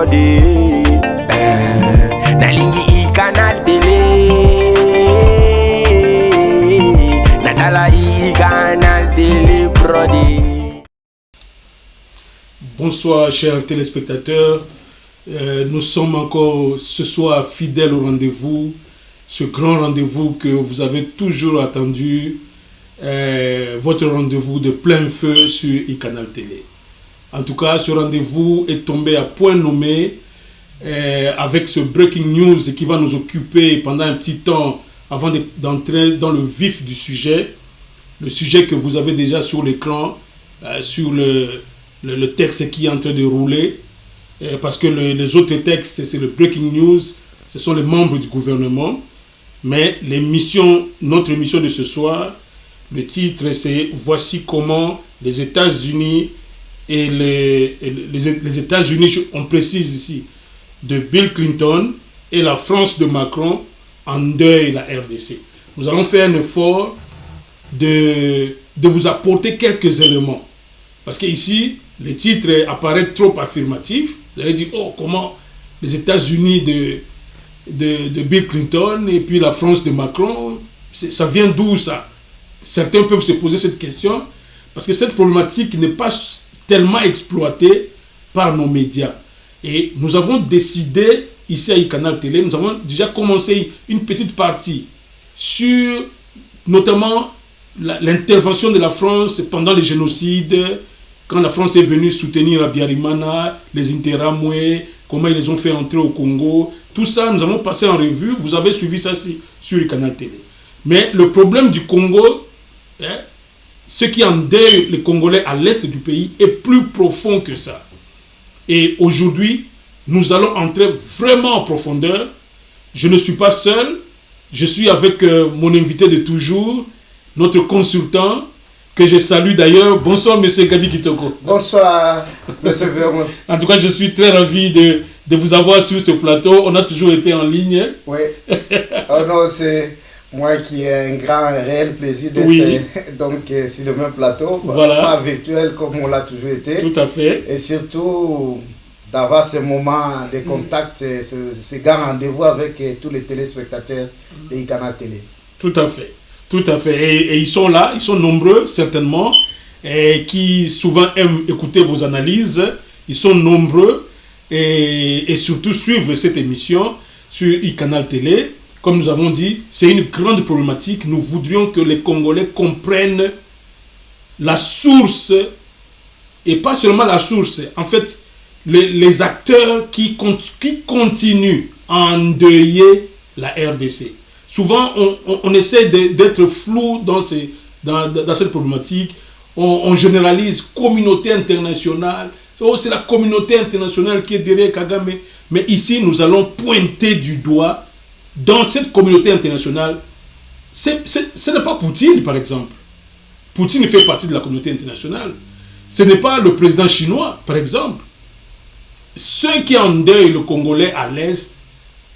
brody. Nalingi canal télé. Natala canal télé brody. Bonsoir chers téléspectateurs, nous sommes encore ce soir fidèles au rendez-vous, ce grand rendez-vous que vous avez toujours attendu, votre rendez-vous de plein feu sur iCanal Télé. En tout cas, ce rendez-vous est tombé à point nommé avec ce breaking news qui va nous occuper pendant un petit temps avant d'entrer dans le vif du sujet, le sujet que vous avez déjà sur l'écran, sur le texte qui est en train de rouler, parce que les autres textes, c'est le breaking news, ce sont les membres du gouvernement, mais notre émission de ce soir, le titre c'est « Voici comment les États-Unis et les États-Unis, on précise ici, de Bill Clinton et la France de Macron endeuillent la RDC ». Nous allons faire un effort de vous apporter quelques éléments, parce qu'ici, le titre apparaît trop affirmatif. Vous allez dire, oh, comment les États-Unis de Bill Clinton et puis la France de Macron, ça vient d'où ça? Certains peuvent se poser cette question parce que cette problématique n'est pas tellement exploitée par nos médias. Et nous avons décidé, ici à iCanal Télé, nous avons déjà commencé une petite partie sur notamment l'intervention de la France pendant les génocides, quand la France est venue soutenir la Biarimana, les Interamwe, comment ils les ont fait entrer au Congo, tout ça, nous avons passé en revue, vous avez suivi ça sur le canal télé. Mais le problème du Congo, ce qui endeuille les Congolais à l'est du pays, est plus profond que ça. Et aujourd'hui, nous allons entrer vraiment en profondeur. Je ne suis pas seul, je suis avec mon invité de toujours, notre consultant, que je salue d'ailleurs. Bonsoir, monsieur Gabi Kitoko. Bonsoir, monsieur Vermont. En tout cas, je suis très ravi de vous avoir sur ce plateau. On a toujours été en ligne. Oui. Oh non, c'est moi qui ai un grand, réel plaisir d'être donc sur le même plateau. Voilà. Pas virtuel comme on l'a toujours été. Tout à fait. Et surtout d'avoir ce moment de contact, ce grand rendez-vous avec tous les téléspectateurs de iCanal Télé. Tout à fait. Tout à fait. Et ils sont là, ils sont nombreux certainement, et qui souvent aiment écouter vos analyses. Ils sont nombreux et surtout suivent cette émission sur iCanal Télé. Comme nous avons dit, c'est une grande problématique. Nous voudrions que les Congolais comprennent la source, et pas seulement la source, en fait, les acteurs qui continuent à endeuiller la RDC. Souvent, on essaie d'être flou dans cette problématique. On généralise communauté internationale. Oh, c'est la communauté internationale qui est derrière Kagame. Mais ici, nous allons pointer du doigt dans cette communauté internationale. Ce n'est pas Poutine, par exemple. Poutine fait partie de la communauté internationale. Ce n'est pas le président chinois, par exemple. Ceux qui endeuillent le Congolais à l'Est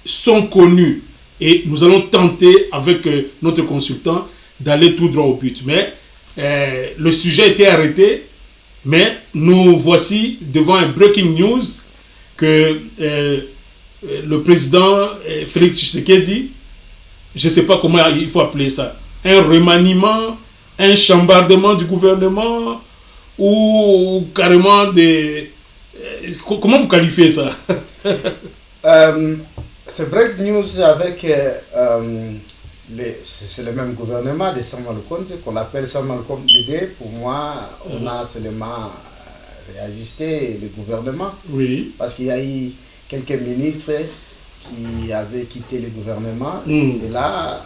sont connus. Et nous allons tenter, avec notre consultant, d'aller tout droit au but. Mais le sujet a été arrêté. Mais nous voici devant un breaking news que le président Félix Tshisekedi, je ne sais pas comment il faut appeler ça, un remaniement, un chambardement du gouvernement ou carrément des... comment vous qualifiez ça? Ce break news avec c'est le même gouvernement de Samuel Conte qu'on appelle Samuel Conte Dédé. Pour moi, on a seulement réajusté le gouvernement. Oui. Parce qu'il y a eu quelques ministres qui avaient quitté le gouvernement. Et là,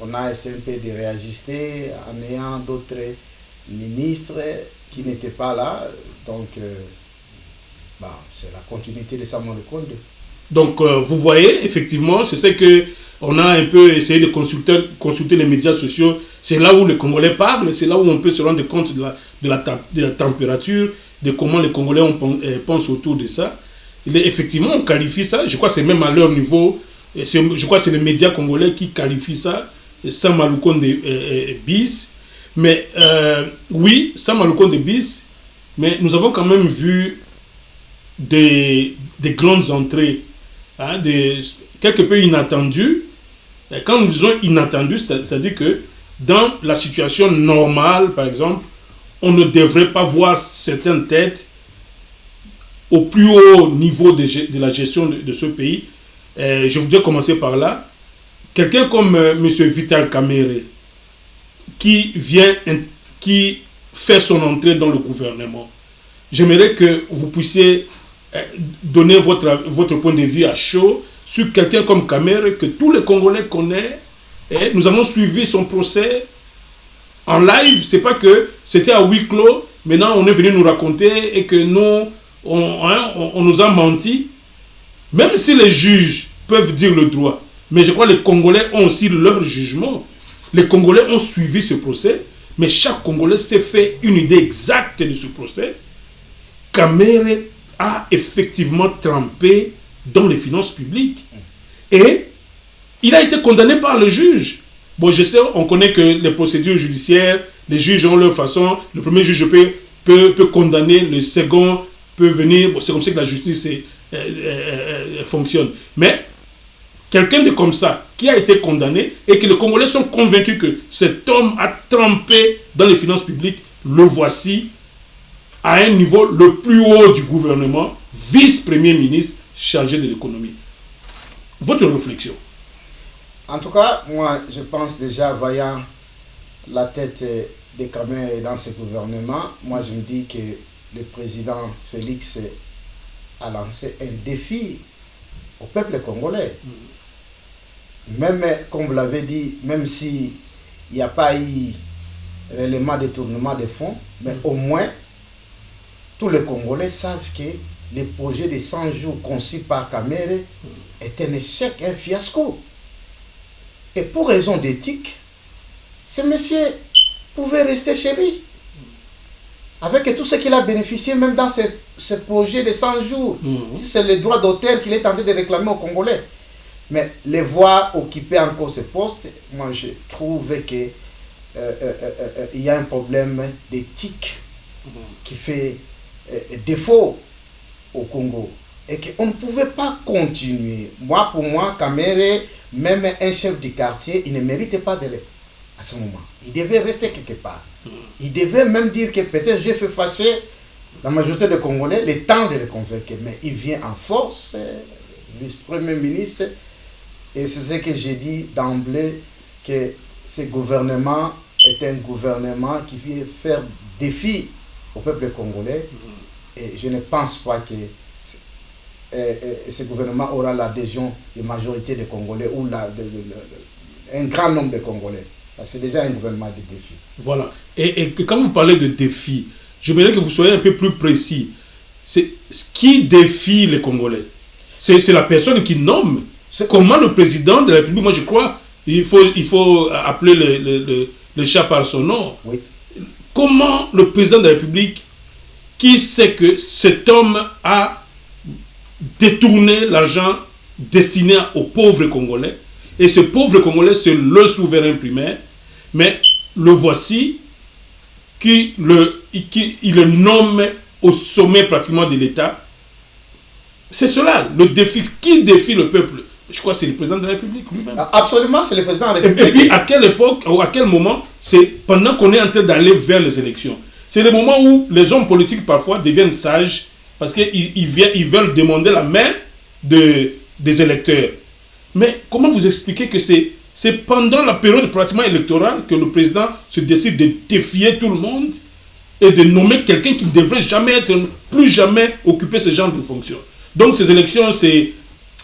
on a essayé un peu de réajuster en ayant d'autres ministres qui n'étaient pas là. Donc, c'est la continuité de Samuel Conte. Donc, vous voyez, effectivement, c'est ce qu'on a un peu essayé de consulter les médias sociaux. C'est là où les Congolais parlent, c'est là où on peut se rendre compte de la température, de comment les Congolais pensent autour de ça. Effectivement, on qualifie ça, je crois que c'est même à leur niveau, je crois que c'est les médias congolais qui qualifient ça, Sam Alukonde bis. Mais oui, Sam Alukonde bis, mais nous avons quand même vu des grandes entrées, hein, quelque peu inattendues. Et quand nous disons inattendues, c'est-à-dire que dans la situation normale, par exemple, on ne devrait pas voir certaines têtes au plus haut niveau de la gestion de ce pays. Je voudrais commencer par là. Quelqu'un comme M. Vital Kamerhe, qui fait son entrée dans le gouvernement. J'aimerais que vous puissiez donner votre point de vue à chaud sur quelqu'un comme Kamerhe que tous les Congolais connaissent. Et nous avons suivi son procès en live. C'est pas que c'était à huis clos. Maintenant, on est venu nous raconter et que nous, on nous a menti. Même si les juges peuvent dire le droit, mais je crois que les Congolais ont aussi leur jugement. Les Congolais ont suivi ce procès, mais chaque Congolais s'est fait une idée exacte de ce procès. Kamerhe a effectivement trempé dans les finances publiques. Et il a été condamné par le juge. Bon, je sais, on connaît que les procédures judiciaires, les juges ont leur façon. Le premier juge peut condamner, le second peut venir. Bon, c'est comme ça que la justice fonctionne. Mais quelqu'un de comme ça, qui a été condamné, et que les Congolais sont convaincus que cet homme a trempé dans les finances publiques, le voici à un niveau le plus haut du gouvernement, vice-premier ministre chargé de l'économie. Votre réflexion? En tout cas, moi, je pense déjà, voyant la tête de Kamerhe dans ce gouvernement, moi, je me dis que le président Félix a lancé un défi au peuple congolais. Même, comme vous l'avez dit, même s'il n'y a pas eu réellement détournement des fonds, mais au moins, tous les Congolais savent que le projet de 100 jours conçu par Kamerhe est un échec, un fiasco. Et pour raison d'éthique, ce monsieur pouvait rester chez lui. Avec tout ce qu'il a bénéficié, même dans ce projet de 100 jours. Si c'est le droit d'auteur qu'il est tenté de réclamer aux Congolais. Mais les voir occuper encore ce poste, moi je trouve que il y a un problème d'éthique qui fait défaut au Congo. Et qu'on ne pouvait pas continuer. Moi, pour moi, Kamerhe, même un chef du quartier, il ne méritait pas de l'être à ce moment. Il devait rester quelque part. Il devait même dire que peut-être j'ai fait fâcher la majorité des Congolais, le temps de le convaincre. Mais il vient en force, vice-premier ministre. Et c'est ce que j'ai dit d'emblée, que ce gouvernement est un gouvernement qui vient faire défi au peuple congolais. Et je ne pense pas que ce gouvernement aura l'adhésion de la majorité des Congolais ou un grand nombre de Congolais. C'est déjà un gouvernement de défi. Voilà. Et quand vous parlez de défi, je voudrais que vous soyez un peu plus précis. C'est qui défie les Congolais? C'est la personne qui nomme. Comment le président de la République, moi je crois, il faut appeler le chat par son nom. Oui. Comment le président de la République, qui sait que cet homme a détourné l'argent destiné aux pauvres Congolais, et ce pauvre Congolais, c'est le souverain primaire, mais le voici, il le nomme au sommet pratiquement de l'État. C'est cela, le défi. Qui défie le peuple? Je crois que c'est le président de la République lui-même. Absolument, c'est le président de la République. Et puis, à quelle époque, ou à quel moment, c'est pendant qu'on est en train d'aller vers les élections. C'est le moment où les hommes politiques, parfois, deviennent sages, parce qu'ils veulent demander la main des électeurs. Mais comment vous expliquez que c'est pendant la période pratiquement électorale que le président se décide de défier tout le monde et de nommer quelqu'un qui ne devrait plus jamais occuper ce genre de fonction. Donc ces élections, en fait,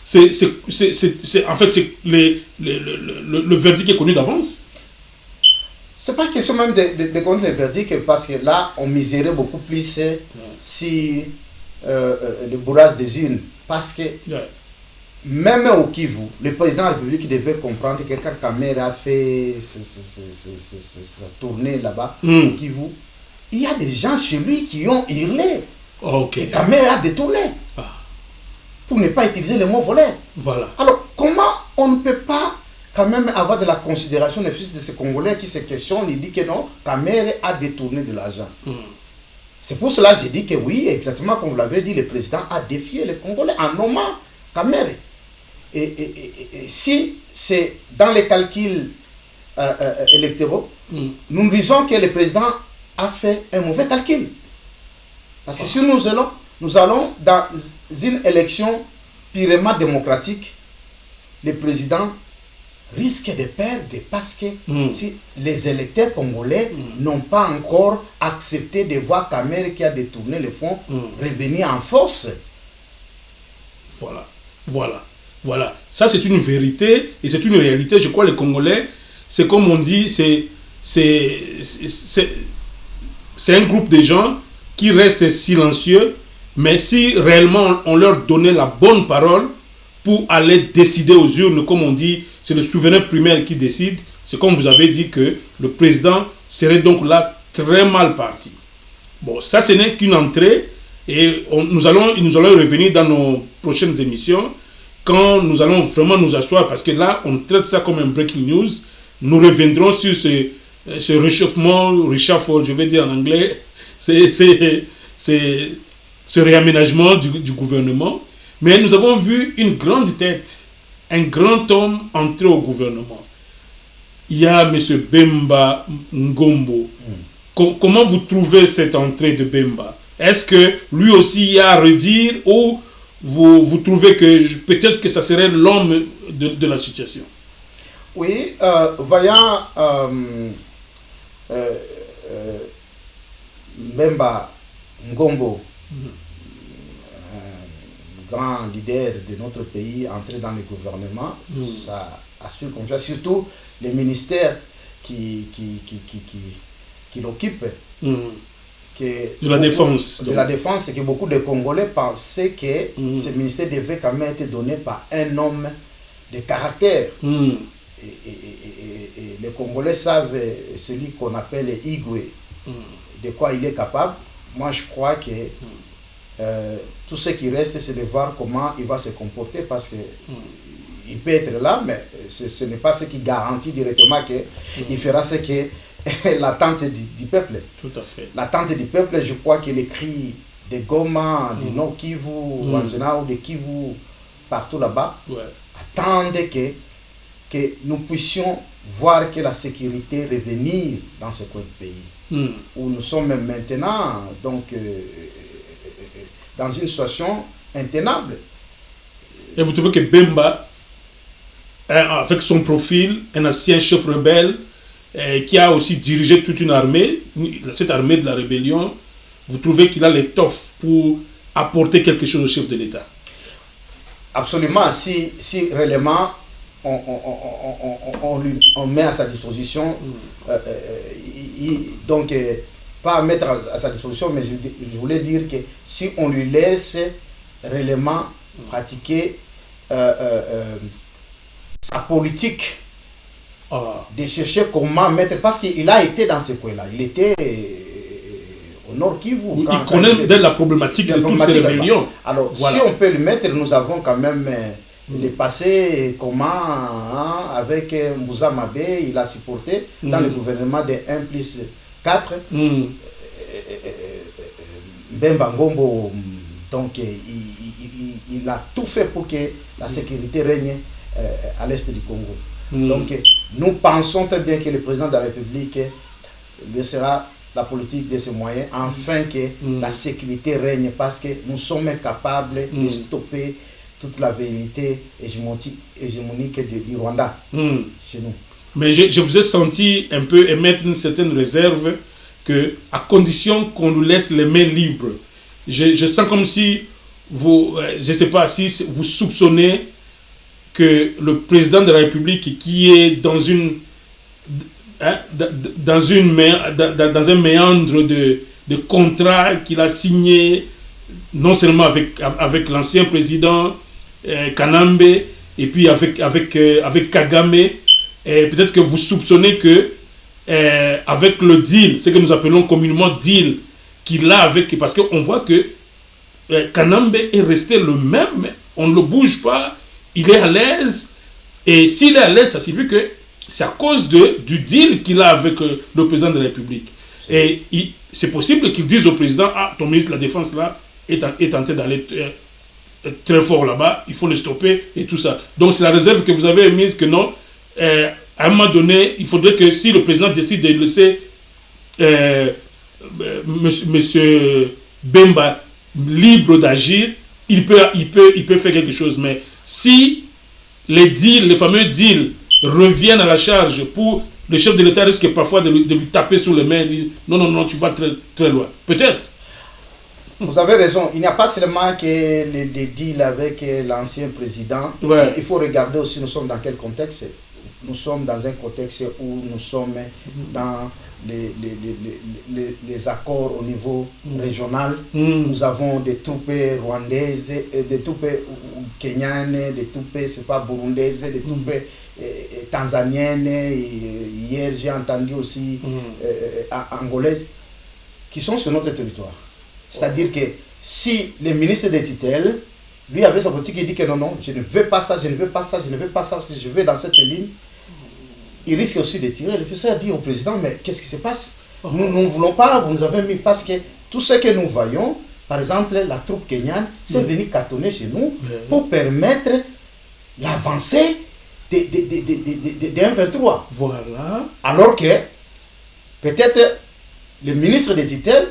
c'est le verdict est connu d'avance. C'est pas question même de connaître le verdict, parce que là, on miserait beaucoup plus si le bourrage des urnes. Parce que même au Kivu, le président de la République devait comprendre que quand Kamerhe a fait sa tournée là-bas, au Kivu, il y a des gens chez lui qui ont hurlé. Et Kamerhe a détourné. Pour ne pas utiliser le mot voler. Voilà. Alors, comment on ne peut pas quand même avoir de la considération des fils de ces Congolais qui se questionnent, ils disent que non, Kamerhe a détourné de l'argent. C'est pour cela que j'ai dit que oui, exactement comme vous l'avez dit, le président a défié les Congolais en nommant Kamere. Et si c'est dans les calculs électoraux, nous disons que le président a fait un mauvais calcul. Parce que si nous allons dans une élection purement démocratique, le président risque de perdre parce que si les électeurs congolais n'ont pas encore accepté de voir Kamere qui a détourné les fonds revenir en force. Voilà. Ça, c'est une vérité et c'est une réalité. Je crois que les Congolais, c'est comme on dit, c'est un groupe de gens qui restent silencieux, mais si réellement on leur donnait la bonne parole pour aller décider aux urnes, comme on dit, c'est le souverain primaire qui décide. C'est comme vous avez dit que le président serait donc là très mal parti. Bon, ça, ce n'est qu'une entrée et nous allons revenir dans nos prochaines émissions quand nous allons vraiment nous asseoir, parce que là, on traite ça comme un breaking news. Nous reviendrons sur ce réchauffement, reshuffle, je vais dire en anglais, ce réaménagement du gouvernement. Mais nous avons vu une grande tête, un grand homme entrer au gouvernement. Il y a M. Bemba Ngombo. Comment vous trouvez cette entrée de Bemba? Est-ce que lui aussi il y a à redire ou vous trouvez que peut-être que ça serait l'homme de la situation? Oui, voyant Bemba Ngombo, grand leader de notre pays, entrer dans le gouvernement, ça aspire confiance, surtout les ministères qui l'occupent. De la défense. De la défense, et que beaucoup de Congolais pensaient que ce ministère devait quand même être donné par un homme de caractère. Et les Congolais savent celui qu'on appelle Igwe, de quoi il est capable. Moi, je crois que tout ce qui reste, c'est de voir comment il va se comporter, parce que il peut être là, mais ce n'est pas ce qui garantit directement qu'il fera ce que l'attente du peuple. Tout à fait. L'attente du peuple, je crois que les cris de Goma, du Nord Kivu, en général, ou de Kivu, partout là-bas, attendent que nous puissions voir que la sécurité revenir dans ce coin du pays. Où nous sommes maintenant, donc, dans une situation intenable. Et vous trouvez que Bemba, avec son profil, un ancien chef rebelle, qui a aussi dirigé toute une armée, cette armée de la rébellion, vous trouvez qu'il a l'étoffe pour apporter quelque chose au chef de l'État? Absolument. Si réellement on met à sa disposition, donc pas mettre à sa disposition, mais je voulais dire que si on lui laisse réellement pratiquer sa politique, de chercher comment mettre, parce qu'il a été dans ce coin-là, il était au Nord Kivu. Il connaît la problématique de toutes ces rébellions. Alors, si on peut le mettre, nous avons quand même le passé, comment, avec Moussa Mabé, il a supporté dans le gouvernement de 1+4. Bemba Ngombo, donc il a tout fait pour que la sécurité règne à l'est du Congo. Donc, nous pensons très bien que le président de la République laissera la politique de ces moyens, afin que la sécurité règne, parce que nous sommes capables de stopper toute la vérité hégémonique du Rwanda chez nous. Mais je vous ai senti un peu émettre une certaine réserve, que à condition qu'on nous laisse les mains libres. Je sens comme si vous, je ne sais pas si vous soupçonnez que le président de la République, qui est dans un méandre de contrats qu'il a signé, non seulement avec l'ancien président Kanambe, et puis avec Kagame, et peut-être que vous soupçonnez que avec le deal, ce que nous appelons communément deal, qu'il a avec, parce qu'on voit que Kanambe est resté le même, on ne le bouge pas, il est à l'aise, et s'il est à l'aise, ça signifie que c'est à cause du deal qu'il a avec le président de la République. Et c'est possible qu'ils disent au président, ah, ton ministre de la Défense là est en train d'aller très fort là-bas, il faut le stopper et tout ça. Donc c'est la réserve que vous avez émise que non, à un moment donné, il faudrait que si le président décide de laisser monsieur Bemba libre d'agir, il peut faire quelque chose. Mais si les fameux deals reviennent à la charge, pour le chef de l'État risque parfois de lui taper sur les mains et dire non, tu vas très, très loin. Peut-être. Vous avez raison, il n'y a pas seulement que les deals avec l'ancien président. Ouais. Il faut regarder aussi nous sommes dans quel contexte. Nous sommes dans un contexte où nous sommes dans les accords au niveau régional. Nous avons des troupes rwandaises, des troupes kenyanes, des troupes, c'est pas burundaises, des troupes tanzaniennes. Hier, j'ai entendu aussi angolaises qui sont sur notre territoire. C'est-à-dire que si le ministre des tutelles, lui avait sa politique, il dit que non, je ne veux pas ça, je ne veux pas ça, je ne veux pas ça, parce que je vais dans cette ligne, il risque aussi de tirer. Le professeur a dit au président, mais qu'est-ce qui se passe? Nous ne voulons pas, vous nous avez mis, parce que tout ce que nous voyons, par exemple, la troupe kenyane, c'est venu cartonner chez nous pour permettre l'avancée des M23. Voilà. Alors que, peut-être, le ministre des tutelles,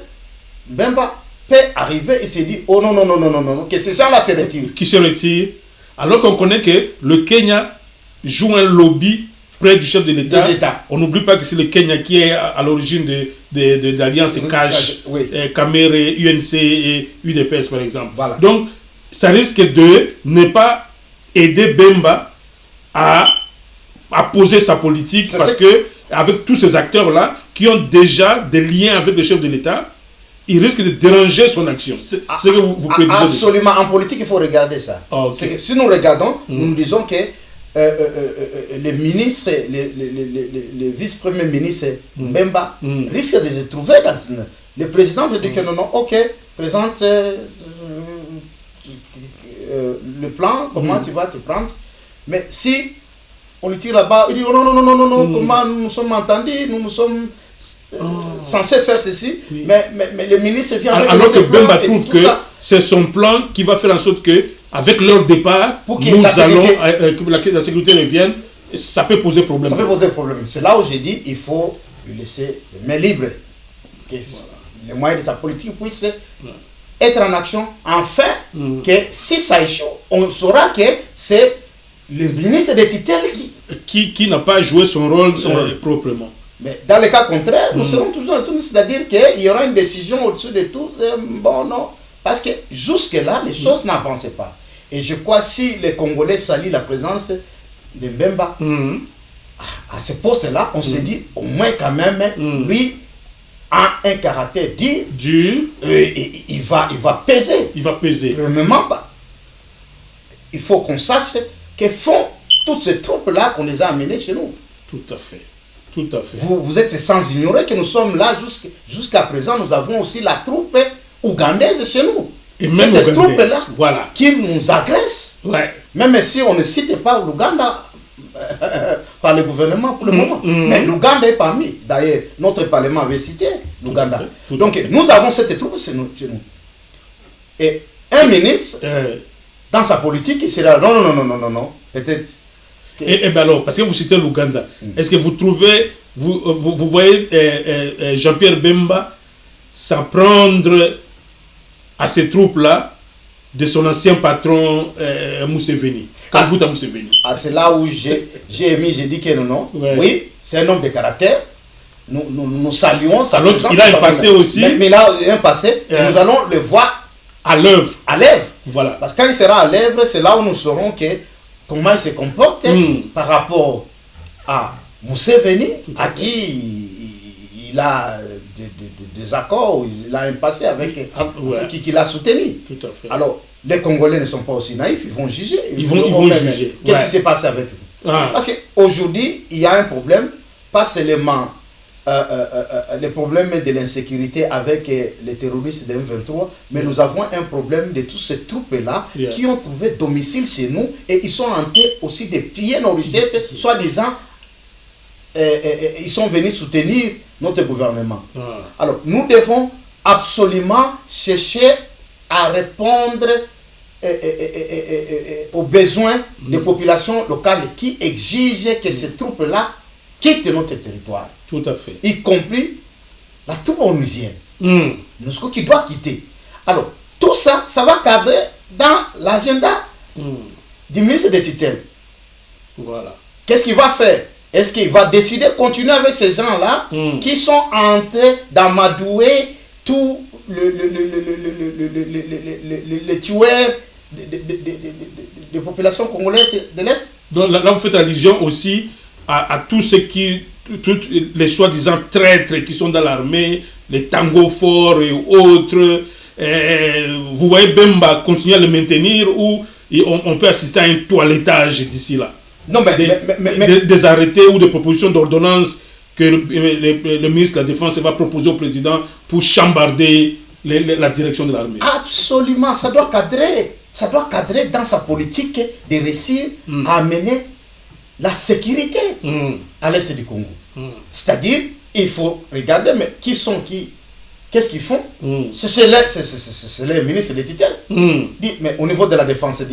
Bemba, peut arriver et se dire, oh non, que ces gens-là se retirent. Qui se retirent, alors qu'on connaît que le Kenya joue un lobby près du chef de l'État. On n'oublie pas que c'est le Kenya qui est à l'origine de l'alliance CAJ, Kamere, UNC et UDPS par exemple. Voilà. Donc, ça risque de ne pas aider Bemba à poser sa politique parce que avec tous ces acteurs-là qui ont déjà des liens avec le chef de l'État, il risque de déranger son action. C'est ce que vous prédisez. Absolument. En politique, il faut regarder ça. Okay. Si nous regardons, nous disons que les ministres, les vice-premiers ministres Bemba risquent de se trouver dans une... Le président veut dire que non, ok, présente le plan, comment tu vas te prendre. Mais si on le tire là-bas, il dit oh, non, comment nous sommes entendus, nous sommes censés faire ceci, mais le ministre vient avec alors que Bemba trouve que c'est son plan qui va faire en sorte que avec leur départ, que la sécurité revienne, ça peut poser problème. Ça peut poser problème. C'est là où j'ai dit il faut lui laisser les mains libres, que les moyens de sa politique puissent être en action, afin que si ça échoue, on saura que c'est le ministre des tutelles qui n'a pas joué son rôle proprement. Mais dans le cas contraire, nous serons toujours en tout, c'est-à-dire qu'il y aura une décision au-dessus de tout. Bon, non. Parce que jusque-là, les choses n'avançaient pas. Et je crois si les Congolais saluent la présence de Bemba, à ce poste-là, on se dit au moins quand même, lui a un caractère dur. Et il va peser. Il va peser. Premièrement, il faut qu'on sache que font toutes ces troupes-là qu'on les a amenées chez nous. Tout à fait. Tout à fait. Vous êtes sans ignorer que nous sommes là jusqu'à présent. Nous avons aussi la troupe ougandaise chez nous. Et même cette troupe-là voilà, qui nous agresse. Ouais. Même si on ne cite pas l'Ouganda par le gouvernement pour le moment. Mais l'Ouganda est parmi. D'ailleurs, notre Parlement avait cité l'Ouganda. Donc nous avons cette troupe chez nous. Et un ministre, dans sa politique, il sera non. Peut-être. Et bien alors, parce que vous citez l'Ouganda, est-ce que vous trouvez, vous voyez Jean-Pierre Bemba s'en prendre à ces troupes-là de son ancien patron Museveni, Kaguta Museveni? C'est là où j'ai dit que non. Ouais. Oui, c'est un homme de caractère. Nous saluons sa présence. Alors, il a un passé aussi. Mais il a un passé et nous allons le voir à l'œuvre. Voilà. Parce que quand il sera à l'œuvre, c'est là où nous saurons comment il se comporte par rapport à Museveni, à qui il a des accords, il a un passé avec qui l'a soutenu. Tout à fait. Alors, les Congolais ne sont pas aussi naïfs, ils vont juger. Ils vont juger. Qu'est-ce qui s'est passé avec eux? Parce qu'aujourd'hui, il y a un problème, pas seulement les problèmes de l'insécurité avec les terroristes de M23, mais nous avons un problème de toutes ces troupes-là qui ont trouvé domicile chez nous et ils sont en train aussi de piller nos richesses, soi-disant, ils sont venus soutenir notre gouvernement. Ah. Alors, nous devons absolument chercher à répondre aux besoins des populations locales qui exigent que ces troupes-là quittent notre territoire. Tout à fait. Y compris la troupe onusienne. Mm. MONUSCO qui doit quitter. Alors, tout ça, ça va cadrer dans l'agenda du ministre des tutelles. Voilà. Qu'est-ce qu'il va faire? Est-ce qu'il va décider de continuer avec ces gens-là qui sont en train d'amadouer tous les tueurs des populations congolaises de l'Est? Donc là, vous faites allusion aussi à tous ceux qui, tous les soi-disant traîtres qui sont dans l'armée, les tangos forts et autres. Vous voyez Bemba continuer à le maintenir ou on peut assister à un toilettage d'ici là? Non, des arrêtés ou des propositions d'ordonnance que le ministre de la Défense va proposer au président pour chambarder la direction de l'armée. Absolument, ça doit cadrer dans sa politique de réussir à amener la sécurité à l'est du Congo. C'est-à-dire, il faut regarder, mais qui sont qui? Qu'est-ce qu'ils font? C'est les ministres des tutelles. Mais au niveau de la défense,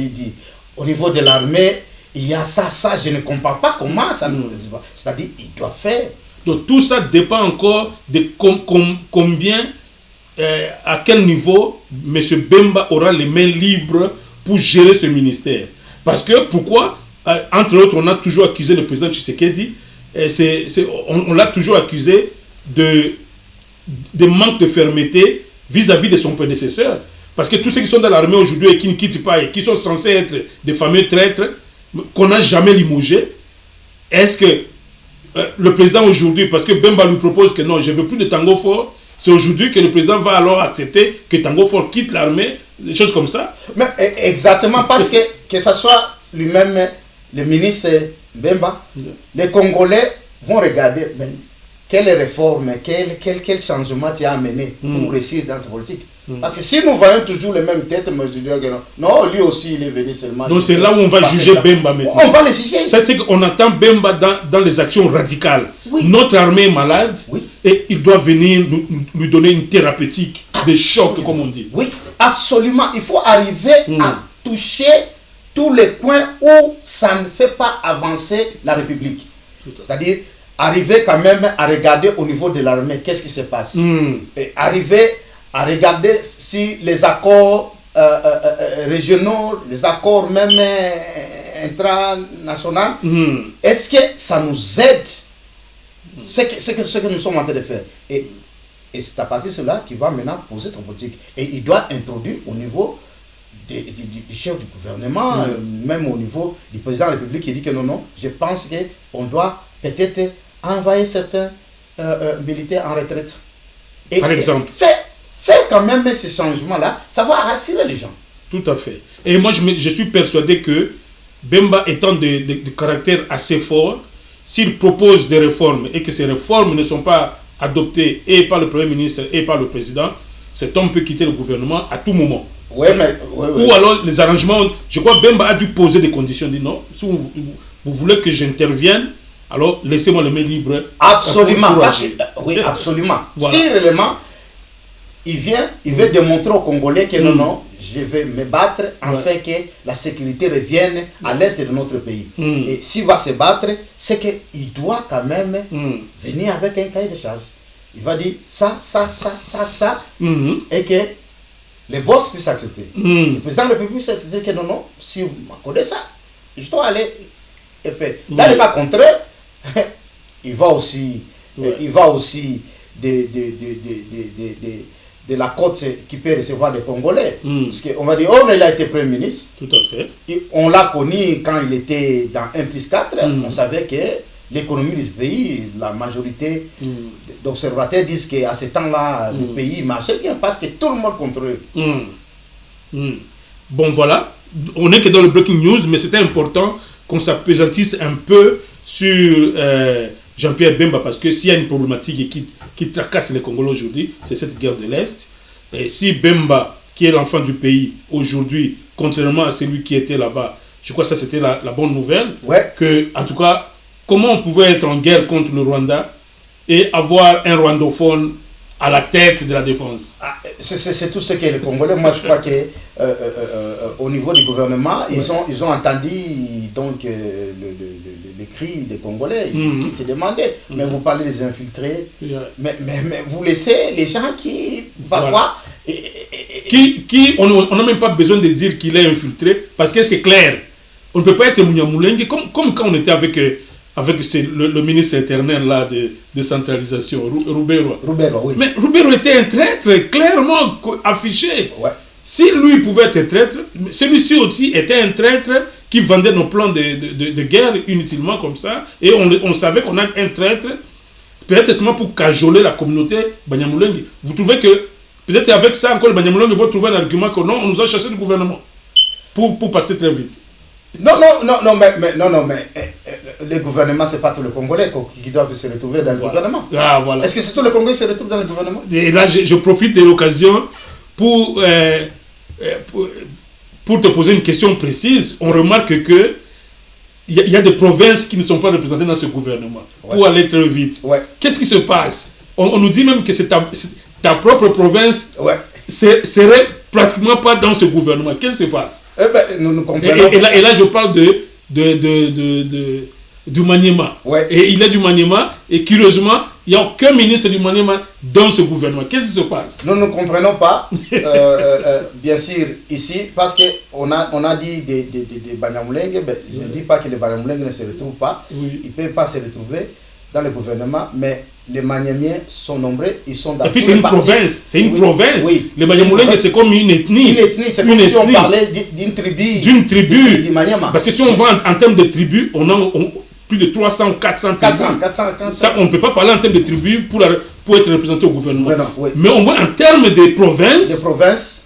au niveau de l'armée, il y a ça, je ne comprends pas comment ça. C'est-à-dire, il doit faire. Donc tout ça dépend encore de combien, à quel niveau M. Bemba aura les mains libres pour gérer ce ministère. Parce que pourquoi, entre autres, on a toujours accusé le président Tshisekedi, on l'a toujours accusé de manque de fermeté vis-à-vis de son prédécesseur. Parce que tous ceux qui sont dans l'armée aujourd'hui et qui ne quittent pas et qui sont censés être des fameux traîtres, qu'on n'a jamais limogé, est-ce que le président aujourd'hui, parce que Bemba lui propose que non, je ne veux plus de Tango Fort, c'est aujourd'hui que le président va alors accepter que Tango Fort quitte l'armée, des choses comme ça? Mais exactement, parce que ce soit lui-même, le ministre Bemba, les Congolais vont regarder quelles réformes, quel changement tu as amené pour réussir dans ta politique. Parce que si nous voyons toujours les mêmes têtes, moi je dirais que non, lui aussi il est venu seulement. Donc c'est là où on va juger Bemba maintenant. On va le juger. C'est qu'on attend Bemba dans les actions radicales. Oui. Notre armée est malade et il doit venir lui donner une thérapeutique de choc, comme on dit. Oui, absolument. Il faut arriver à toucher tous les coins où ça ne fait pas avancer la République. C'est-à-dire arriver quand même à regarder au niveau de l'armée qu'est-ce qui se passe. Et arriver à regarder si les accords régionaux, les accords même intranationaux, est-ce que ça nous aide? C'est ce que nous sommes en train de faire. Et c'est à partir de cela qu'il va maintenant poser son politique. Et il doit introduire au niveau du chef du gouvernement, même au niveau du président de la République, qui dit que non, je pense qu'on doit peut-être envoyer certains militaires en retraite. Et, par exemple. Faire quand même ces changements-là, ça va rassurer les gens. Tout à fait. Et moi, je suis persuadé que Bemba étant de caractère assez fort, s'il propose des réformes et que ces réformes ne sont pas adoptées et par le Premier ministre et par le Président, cet homme peut quitter le gouvernement à tout moment. Oui. Ou alors les arrangements, je crois que Bemba a dû poser des conditions, dit non, si vous voulez que j'intervienne, alors laissez-moi le main libre. Absolument. Oui, absolument. Voilà. Si réellement, il veut démontrer aux Congolais que non, je vais me battre afin que la sécurité revienne à l'est de notre pays. Et s'il va se battre, c'est qu'il doit quand même venir avec un cahier de charge. Il va dire ça, et que les boss puissent accepter. Le président de la République puisse accepter que non, si vous m'accordez ça, je dois aller et faire. Dans le cas contraire, il va aussi de la côte qui peut recevoir des Congolais. Parce qu'on va dire, il a été Premier ministre. Tout à fait. Et on l'a connu quand il était dans 1+4. On savait que l'économie du pays, la majorité d'observateurs disent qu'à ce temps-là, le pays marchait bien parce que tout le monde contrôlait. Bon, voilà. On n'est que dans le breaking news, mais c'était important qu'on s'appesantisse un peu sur Jean-Pierre Bemba, parce que s'il y a une problématique qui tracasse les Congolais aujourd'hui, c'est cette guerre de l'Est. Et si Bemba, qui est l'enfant du pays aujourd'hui, contrairement à celui qui était là-bas, je crois que ça c'était la bonne nouvelle, que en tout cas, comment on pouvait être en guerre contre le Rwanda et avoir un rwandophone à la tête de la défense. C'est tout ce que les Congolais, moi je crois que au niveau du gouvernement, ils ont entendu donc les cris des Congolais qui se demandaient, mais vous parlez des infiltrés, mais vous laissez les gens qui parfois... On n'a même pas besoin de dire qu'il est infiltré, parce que c'est clair. On ne peut pas être Munyamulenge, comme quand on était avec le ministre éternel là, de décentralisation, Roubero. Oui. Mais Roubero était un traître clairement affiché. Ouais. Si lui pouvait être traître, celui-ci aussi était un traître qui vendait nos plans de guerre inutilement comme ça. Et on savait qu'on a un traître, peut-être seulement pour cajoler la communauté Banyamulenge. Vous trouvez que, peut-être avec ça encore, les Banyamulenge vont trouver un argument que non, on nous a chassé du gouvernement pour passer très vite. Non, mais le gouvernement, c'est pas tous les Congolais qui doivent se retrouver dans le gouvernement. Ah, voilà. Est-ce que c'est tous les Congolais qui se retrouvent dans le gouvernement? Et là, je profite de l'occasion pour te poser une question précise. On remarque que il y a des provinces qui ne sont pas représentées dans ce gouvernement. Ouais. Pour aller très vite. Ouais. Qu'est-ce qui se passe? On nous dit même que c'est ta propre province serait pratiquement pas dans ce gouvernement. Qu'est-ce qui se passe? Nous comprenons. Et là, je parle du Maniema. Ouais. Et il est du Maniema. Et curieusement, il n'y a aucun ministre du Maniema dans ce gouvernement. Qu'est-ce qui se passe? Nous ne comprenons pas, bien sûr, ici, parce qu'on a dit des Banyamulenge. Je ne dis pas que les Banyamulenge ne se retrouvent pas. Oui. Ils ne peuvent pas se retrouver dans le gouvernement, mais les Maniamiens sont nombreux, ils sont dans. Et puis c'est une province, c'est une province. Oui. Les Banyamulenge, c'est comme une ethnie. Une ethnie, c'est comme si on parlait d'une tribu. D'une tribu. Du Maniema. Parce que si on va en termes de tribus, on a plus de 300 ou 400 tribus. 400. Ça, on ne peut pas parler en termes de tribus pour être représenté au gouvernement. Mais au moins en termes de provinces. Des provinces.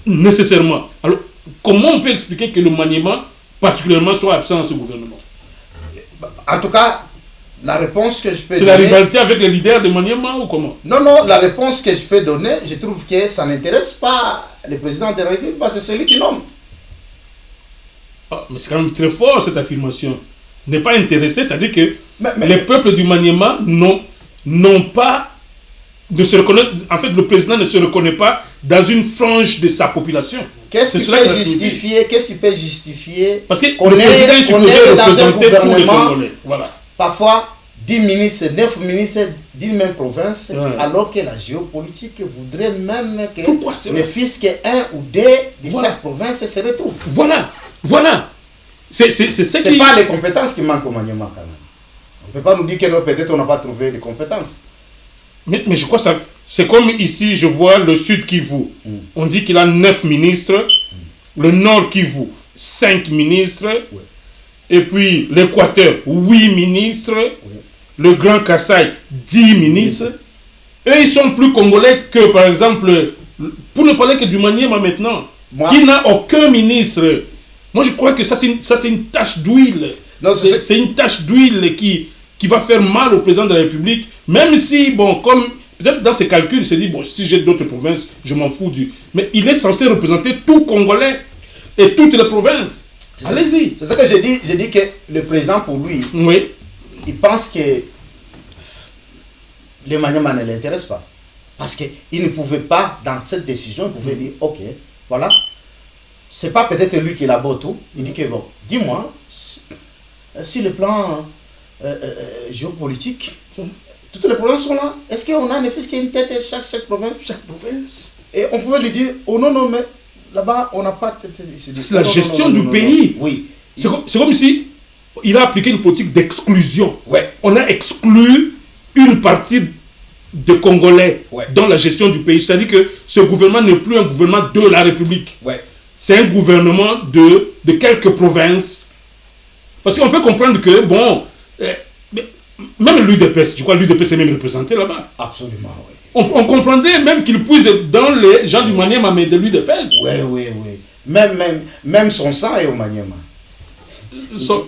Nécessairement. Alors, comment on peut expliquer que le Maniema, particulièrement, soit absent dans ce gouvernement? En tout cas, la réponse que je peux donner... C'est la rivalité avec les leaders de Maniema ou comment? Non, la réponse que je peux donner, je trouve que ça n'intéresse pas le président de la République, parce que c'est celui qui nomme. Mais c'est quand même très fort cette affirmation. N'est pas intéressé, c'est-à-dire que les peuples du Maniema n'ont pas de se reconnaître. En fait, le président ne se reconnaît pas dans une frange de sa population. Qu'est-ce qui peut justifier parce que le président est supposé représenter tous les Congolais. Voilà. Parfois, 10 ministres, 9 ministres d'une même province, alors que la géopolitique voudrait même que ne fût-ce qu'un ou deux de chaque province se retrouvent. Voilà. C'est pas les compétences qui manquent au Maniema quand même. On ne peut pas nous dire que peut-être on n'a pas trouvé les compétences. Mais je crois que c'est comme ici, je vois le Sud Kivu. On dit qu'il a 9 ministres. Le Nord Kivu, 5 ministres. Et puis l'Équateur, 8 ministres. Le Grand Kasaï, 10 ministres. Eux, ils sont plus congolais que, par exemple, pour ne parler que du Maniema maintenant, qui n'a aucun ministre. Moi, je crois que ça, c'est une tache d'huile. C'est une tache d'huile qui va faire mal au président de la République. Même si, bon, comme peut-être dans ses calculs, il s'est dit, bon, si j'ai d'autres provinces, je m'en fous du... Mais il est censé représenter tout Congolais et toutes les provinces. Allez-y. C'est ça que j'ai dit. J'ai dit que le président, pour lui, il pense que les Maniema ne l'intéressent pas. Parce qu'il ne pouvait pas, dans cette décision, il pouvait dire, ok, voilà. C'est pas peut-être lui qui élabore tout. Il dit que, bon, dis-moi, sur le plan géopolitique, toutes les provinces sont là. Est-ce qu'on a ne fût-ce qu'une tête chaque province? Chaque province. Et on pouvait lui dire, oh non, mais là-bas, on n'a pas... C'est la gestion du pays. Oui. C'est comme si il a appliqué une politique d'exclusion. Ouais. On a exclu une partie de Congolais dans la gestion du pays. C'est-à-dire que ce gouvernement n'est plus un gouvernement de la République. Ouais. C'est un gouvernement de quelques provinces. Parce qu'on peut comprendre que, bon, même l'UDPS, je crois que l'UDPS est même représenté là-bas. Absolument, oui. On comprendrait même qu'il puise dans les gens du Maniema, mais de l'UDPS. Oui. Même son sang est au Maniema.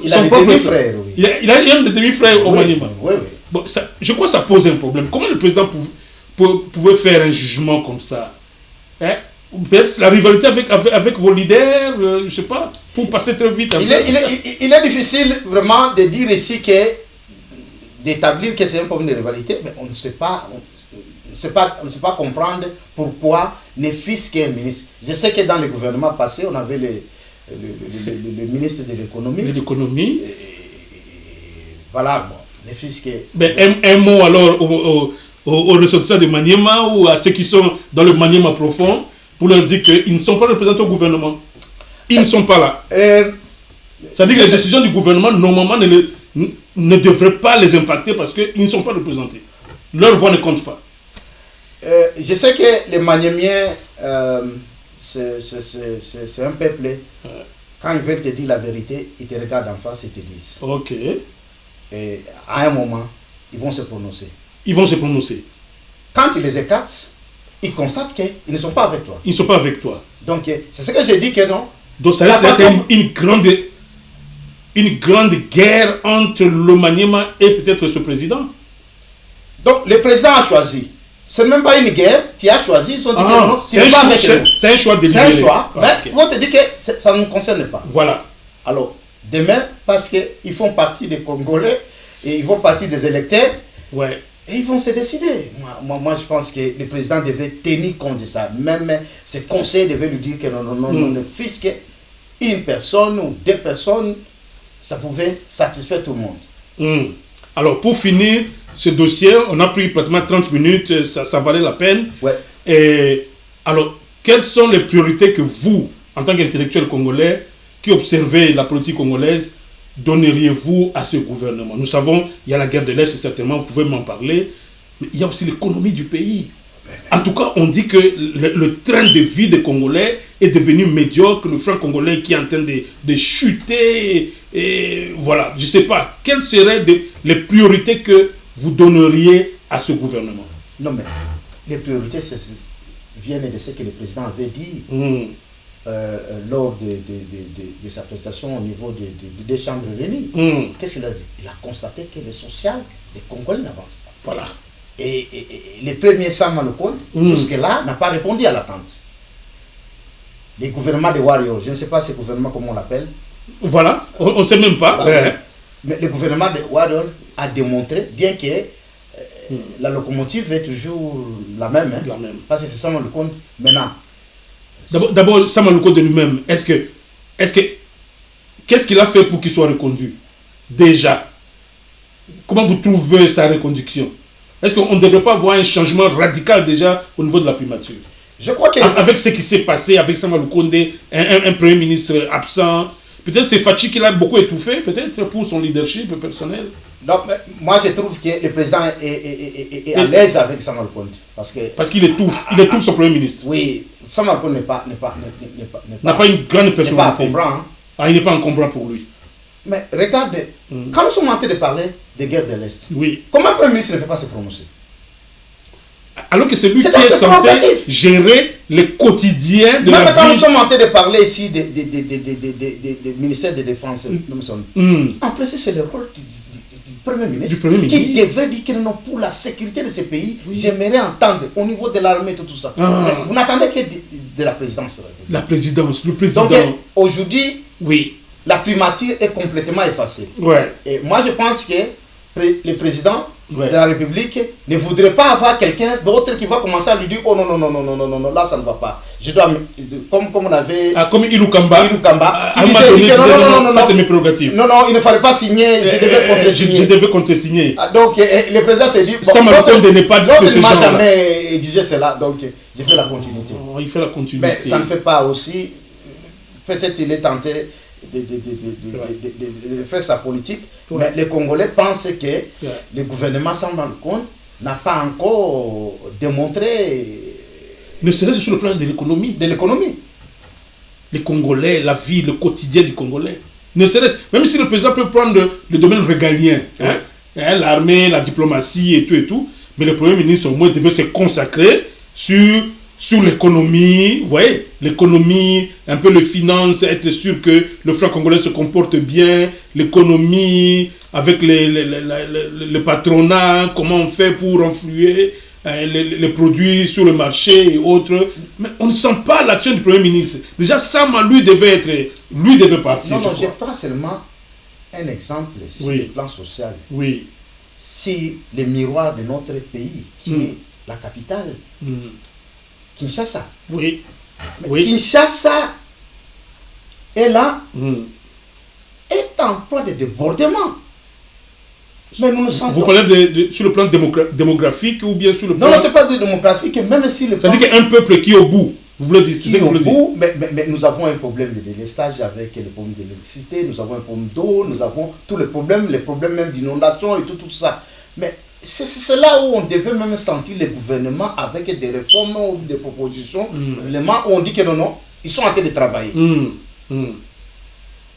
Il a des demi-frères, oui. Il a même des demi-frères au Maniema. Oui. Bon, je crois que ça pose un problème. Comment le président pouvait faire un jugement comme ça? Peut-être la rivalité avec vos leaders, je ne sais pas, pour passer très vite. Il est difficile vraiment de dire ici que d'établir que c'est un problème de rivalité, mais on ne sait pas, on ne sait pas comprendre pourquoi ne fût-ce qu'un ministre. Je sais que dans le gouvernement passé, on avait le ministre de l'économie. De l'économie. Voilà, bon, ne fût-ce que... Mais un mot alors aux ressortissants de Maniema ou à ceux qui sont dans le Maniema profond pour leur dire qu'ils ne sont pas représentés au gouvernement. Ils ne sont pas là. C'est-à-dire que les décisions du gouvernement, normalement, ne devraient pas les impacter parce qu'ils ne sont pas représentés. Leur voix ne compte pas. Je sais que les Maniemiens, c'est un peuple, quand ils veulent te dire la vérité, ils te regardent en face et te disent. Ok. Et à un moment, ils vont se prononcer. Ils vont se prononcer. Quand ils les écartent, ils constatent qu'ils ne sont pas avec toi. Ils ne sont pas avec toi. Donc, c'est ce que j'ai dit que non. Donc, ça reste une grande guerre entre le Maniema et peut-être ce président. Donc, le président a choisi. Ce n'est même pas une guerre, tu as choisi. Ils ont dit que non, c'est un choix délibéré. C'est un choix, mais ils vont te dire que ça ne nous concerne pas. Voilà. Alors, demain, parce qu'ils font partie des Congolais et ils font partie des électeurs, ouais. Et ils vont se décider. Moi, je pense que le président devait tenir compte de ça. Même ses conseils devaient lui dire que non, ne fût-ce qu'une personne ou deux personnes, ça pouvait satisfaire tout le monde. Alors, pour finir ce dossier, on a pris pratiquement 30 minutes, ça valait la peine. Ouais. Et alors, quelles sont les priorités que vous, en tant qu'intellectuel congolais, qui observez la politique congolaise, donneriez-vous à ce gouvernement? Nous savons, il y a la guerre de l'Est, certainement, vous pouvez m'en parler, mais il y a aussi l'économie du pays. En tout cas, on dit que le train de vie des Congolais est devenu médiocre, le franc congolais qui est en train de chuter, et voilà, je ne sais pas, quelles seraient les priorités que vous donneriez à ce gouvernement? Non, mais les priorités viennent de ce que le président avait dit. Lors de sa prestation au niveau des chambres réunies. Qu'est-ce qu'il a dit? Il a constaté que le social des Congolais n'avance pas. Voilà. Et le premier Sama Lukonde, jusque-là, n'a pas répondu à l'attente. Les gouvernements de Wario, je ne sais pas ce gouvernement, comment on l'appelle. Voilà, on ne sait même pas. Mais le gouvernement de Wario a démontré, bien que la locomotive est toujours la même. La même. Parce que c'est Sama Lukonde maintenant. D'abord, Sama Lukonde de lui-même, qu'est-ce qu'il a fait pour qu'il soit reconduit? Déjà, comment vous trouvez sa reconduction? Est-ce qu'on ne devrait pas voir un changement radical déjà au niveau de la primature? Je crois que... Avec ce qui s'est passé avec Sama Lukonde, un premier ministre absent, peut-être c'est Fachi qui l'a beaucoup étouffé, peut-être pour son leadership personnel. Non, mais moi je trouve que le président est à l'aise avec Sama Lukonde. Parce qu'il étouffe son premier ministre. Oui, Sama Lukonde n'a pas une grande personnalité. Il n'est pas encombrant. Il n'est pas encombrant pour lui. Mais regardez, quand nous sommes en train de parler de guerre de l'Est, comment un premier ministre ne peut pas se prononcer? Alors que c'est lui qui est censé gérer le quotidien de la vie. Quand nous sommes en train de parler ici des ministères de défense, en principe c'est le rôle du Premier ministre qui devrait dire que non, pour la sécurité de ce pays, j'aimerais entendre au niveau de l'armée tout ça. Vous n'attendez que de la présidence. La présidence, le président. Donc aujourd'hui, la primature est complètement effacée. Et moi je pense que le président de la République ne voudrait pas avoir quelqu'un d'autre qui va commencer à lui dire oh non, là ça ne va pas. Je dois, comme on avait... comme Ilukamba. Non, ça c'est mes prérogatives. Non, il ne fallait pas signer, je devais contre-signer. Donc le président s'est dit... Ça m'a de ne pas de ce genre jamais disait cela, donc je fais la continuité. Il fait la continuité. Mais ça ne fait pas aussi... Peut-être il est tenté de faire sa politique, mais les Congolais pensent que le gouvernement Sama Lukonde n'a pas encore démontré... Ne serait-ce sur le plan de l'économie. Les Congolais, la vie, le quotidien du Congolais. Ne serait-ce, même si le président peut prendre le domaine régalien, l'armée, la diplomatie et tout, mais le Premier ministre au moins devait se consacrer sur l'économie, vous voyez, l'économie, un peu les finances, être sûr que le franc congolais se comporte bien, l'économie, avec le patronat, comment on fait pour influer les produits sur le marché et autres. Mais on ne sent pas l'action du Premier ministre. Déjà, Sama, lui devait partir. Non, je prends seulement un exemple sur le plan social. c'est le miroir de notre pays, qui est la capitale, Kinshasa. Oui. Mais Oui. Kinshasa est là, est en point de débordement. Mais nous nous sentons... Vous parlez sur le plan démographique ou bien sur le plan... Non, ce n'est pas de démographique, même si le plan... C'est-à-dire qu'il y a un peuple qui est au bout. Vous voulez dire, qui est au bout, mais nous avons un problème de délestage avec le problème de l'électricité, nous avons un problème d'eau, nous avons tous les problèmes même d'inondation et tout ça. Mais c'est là où on devait même sentir le gouvernement avec des réformes ou des propositions, vraiment où on dit que non, ils sont en train de travailler.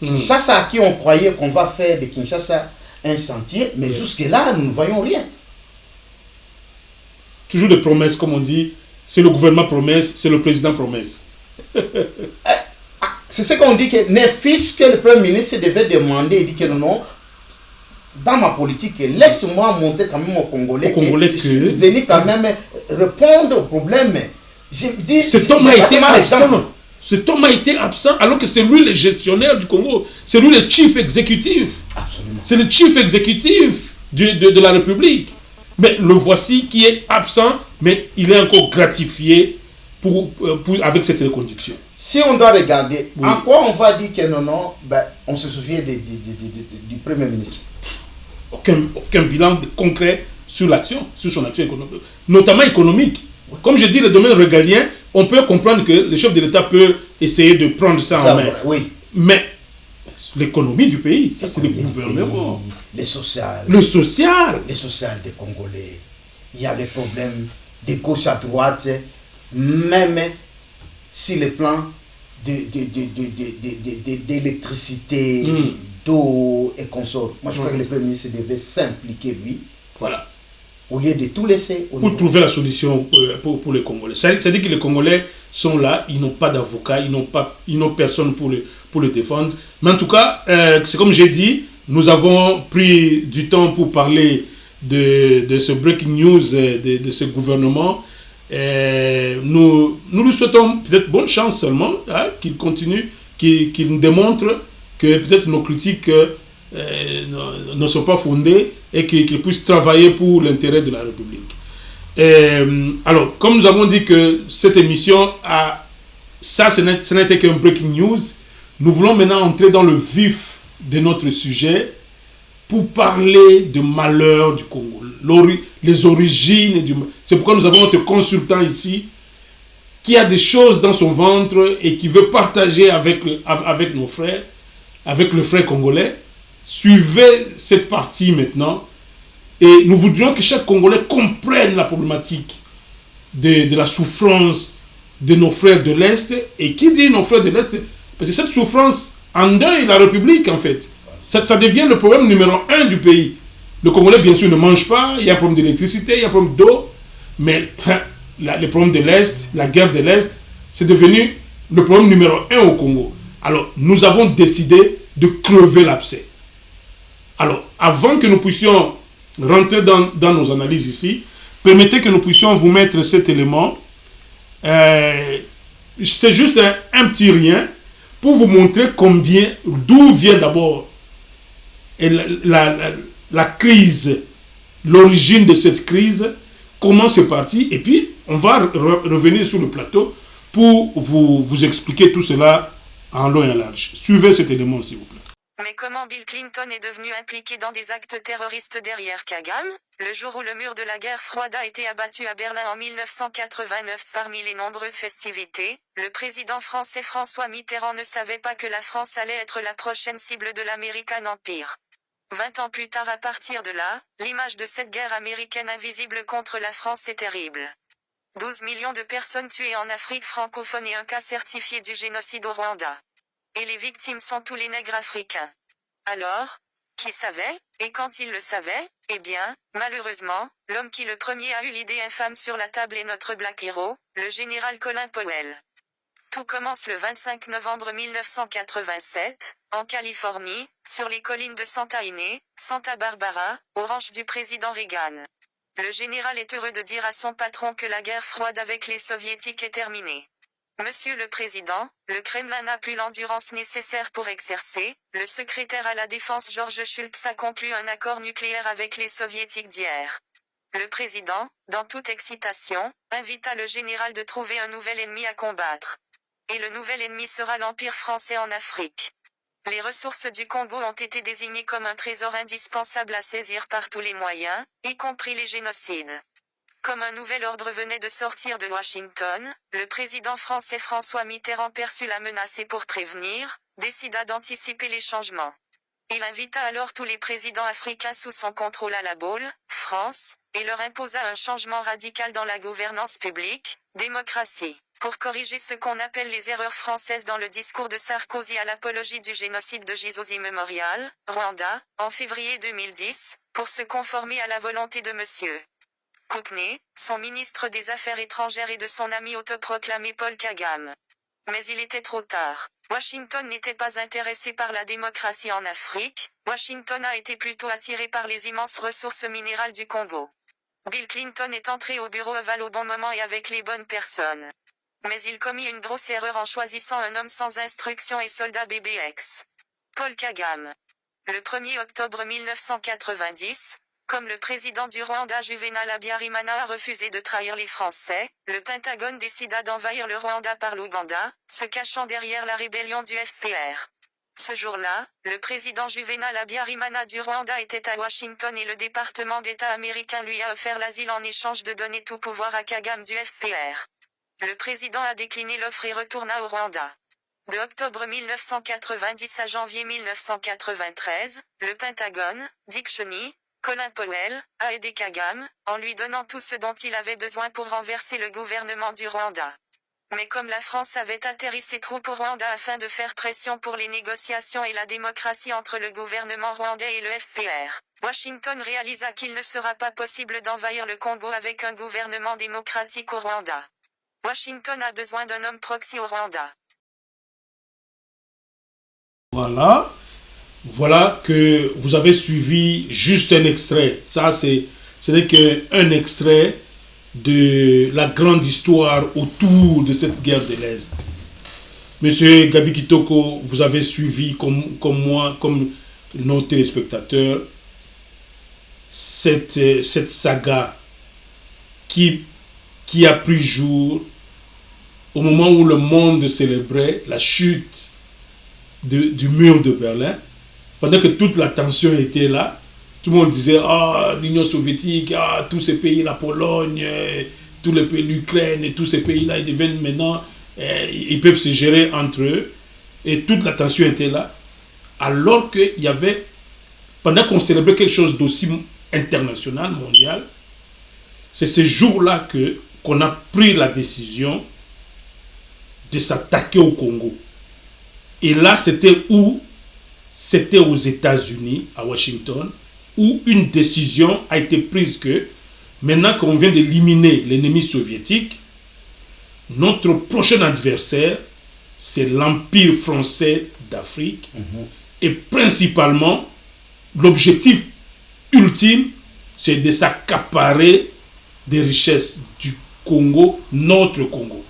Kinshasa, à qui on croyait qu'on va faire de Kinshasa un chantier, mais jusque-là, nous ne voyons rien. Toujours des promesses, comme on dit. C'est le gouvernement promesse, c'est le président promesse. C'est ce qu'on dit que fils que le Premier ministre devait demander, il dit que non, dans ma politique, laisse-moi montrer quand même aux Congolais que je suis venu quand même répondre aux problèmes. Cet homme a été absent. Cet homme a été absent alors que c'est lui le gestionnaire du Congo. C'est lui le chief exécutif. Absolument. C'est le chief exécutif de la République. Mais le voici qui est absent, mais il est encore gratifié avec cette reconduction. Si on doit regarder, en quoi on va dire que non, on se souvient du Premier ministre. Aucun bilan concret sur l'action, sur son action économique, notamment économique. Comme je dis, le domaine régalien, on peut comprendre que le chef de l'État peut essayer de prendre ça en main. Oui. Mais l'économie du pays, ça c'est le gouvernement. Le social. Le social. Le social des Congolais. Il y a des problèmes de gauche à droite, même sur le plan d'électricité, d'eau et consorts. Moi je crois que le Premier ministre devait s'impliquer, lui. Voilà. Au lieu de tout laisser. Pour trouver la solution pour les Congolais. C'est-à-dire que les Congolais sont là, ils n'ont pas d'avocat, ils n'ont personne pour le défendre. Mais en tout cas, c'est comme j'ai dit, nous avons pris du temps pour parler de ce breaking news de ce gouvernement. Nous lui souhaitons peut-être bonne chance seulement, qu'il continue, qu'il nous démontre que peut-être nos critiques ne sont pas fondées et qu'il puisse travailler pour l'intérêt de la République. Alors, comme nous avons dit que cette émission, ce n'était qu'un breaking news, nous voulons maintenant entrer dans le vif de notre sujet pour parler de malheur du Congo, les origines du... C'est pourquoi nous avons notre consultant ici qui a des choses dans son ventre et qui veut partager avec nos frères, avec le frère congolais. Suivez cette partie maintenant et nous voudrions que chaque Congolais comprenne la problématique de la souffrance de nos frères de l'Est. Et qui dit nos frères de l'Est? Parce que cette souffrance endeuille la République en fait. Ça devient le problème numéro 1 du pays. Le Congolais bien sûr ne mange pas, il y a un problème d'électricité, il y a un problème d'eau, mais le problème de l'Est, la guerre de l'Est, c'est devenu le problème numéro 1 au Congo. Alors nous avons décidé de crever l'abcès. Alors avant que nous puissions rentrer dans nos analyses ici, permettez que nous puissions vous mettre cet élément. C'est juste un petit rien pour vous montrer d'où vient d'abord la crise, l'origine de cette crise, comment c'est parti, et puis on va revenir sur le plateau pour vous expliquer tout cela en long et en large. Suivez cet élément s'il vous plaît. Mais comment Bill Clinton est devenu impliqué dans des actes terroristes derrière Kagame, le jour où le mur de la guerre froide a été abattu à Berlin en 1989 parmi les nombreuses festivités, le président français François Mitterrand ne savait pas que la France allait être la prochaine cible de l'American Empire. 20 ans plus tard à partir de là, l'image de cette guerre américaine invisible contre la France est terrible. 12 millions de personnes tuées en Afrique francophone et un cas certifié du génocide au Rwanda. Et les victimes sont tous les nègres africains. Alors, qui savait, et quand il le savait, eh bien, malheureusement, l'homme qui le premier a eu l'idée infâme sur la table est notre Black Hero, le général Colin Powell. Tout commence le 25 novembre 1987, en Californie, sur les collines de Santa Ynez, Santa Barbara, au ranch du président Reagan. Le général est heureux de dire à son patron que la guerre froide avec les soviétiques est terminée. Monsieur le Président, le Kremlin n'a plus l'endurance nécessaire pour exercer. Le secrétaire à la Défense Georges Shultz a conclu un accord nucléaire avec les soviétiques d'hier. Le président, dans toute excitation, invita le général de trouver un nouvel ennemi à combattre. Et le nouvel ennemi sera l'Empire français en Afrique. Les ressources du Congo ont été désignées comme un trésor indispensable à saisir par tous les moyens, y compris les génocides. Comme un nouvel ordre venait de sortir de Washington, le président français François Mitterrand perçut la menace et pour prévenir, décida d'anticiper les changements. Il invita alors tous les présidents africains sous son contrôle à la Baule, France, et leur imposa un changement radical dans la gouvernance publique, démocratie. Pour corriger ce qu'on appelle les erreurs françaises dans le discours de Sarkozy à l'apologie du génocide de Gizosi Memorial, Rwanda, en février 2010, pour se conformer à la volonté de M. Kouchner, son ministre des Affaires étrangères et de son ami autoproclamé Paul Kagame. Mais il était trop tard. Washington n'était pas intéressé par la démocratie en Afrique, Washington a été plutôt attiré par les immenses ressources minérales du Congo. Bill Clinton est entré au bureau ovale au bon moment et avec les bonnes personnes. Mais il commit une grosse erreur en choisissant un homme sans instruction et soldat BBX. Paul Kagame. Le 1er octobre 1990, comme le président du Rwanda Juvenal Habyarimana a refusé de trahir les Français, le Pentagone décida d'envahir le Rwanda par l'Ouganda, se cachant derrière la rébellion du FPR. Ce jour-là, le président Juvenal Habyarimana du Rwanda était à Washington et le département d'État américain lui a offert l'asile en échange de donner tout pouvoir à Kagame du FPR. Le président a décliné l'offre et retourna au Rwanda. De octobre 1990 à janvier 1993, le Pentagone, Dick Cheney, Colin Powell, a aidé Kagame, en lui donnant tout ce dont il avait besoin pour renverser le gouvernement du Rwanda. Mais comme la France avait atterri ses troupes au Rwanda afin de faire pression pour les négociations et la démocratie entre le gouvernement rwandais et le FPR, Washington réalisa qu'il ne sera pas possible d'envahir le Congo avec un gouvernement démocratique au Rwanda. Washington a besoin d'un homme proxy au Rwanda. Voilà que vous avez suivi juste un extrait. Ça, ce n'est qu'un extrait de la grande histoire autour de cette guerre de l'Est. Monsieur Gabi Kitoko, vous avez suivi comme moi, comme nos téléspectateurs, cette saga qui a pris jour au moment où le monde célébrait la chute du mur de Berlin. Pendant que toute la tension était là, tout le monde disait « Ah, l'Union soviétique, ah, tous ces pays, la Pologne, tous les pays, l'Ukraine et tous ces pays-là, ils deviennent maintenant, ils peuvent se gérer entre eux. » Et toute la tension était là. Alors qu'il y avait, pendant qu'on célébrait quelque chose d'aussi international, mondial, c'est ce jour-là qu'on a pris la décision de s'attaquer au Congo. Et là, c'était aux États-Unis, à Washington, où une décision a été prise que, maintenant qu'on vient d'éliminer l'ennemi soviétique, notre prochain adversaire, c'est l'Empire français d'Afrique. Et principalement, l'objectif ultime, c'est de s'accaparer des richesses du Congo, notre Congo.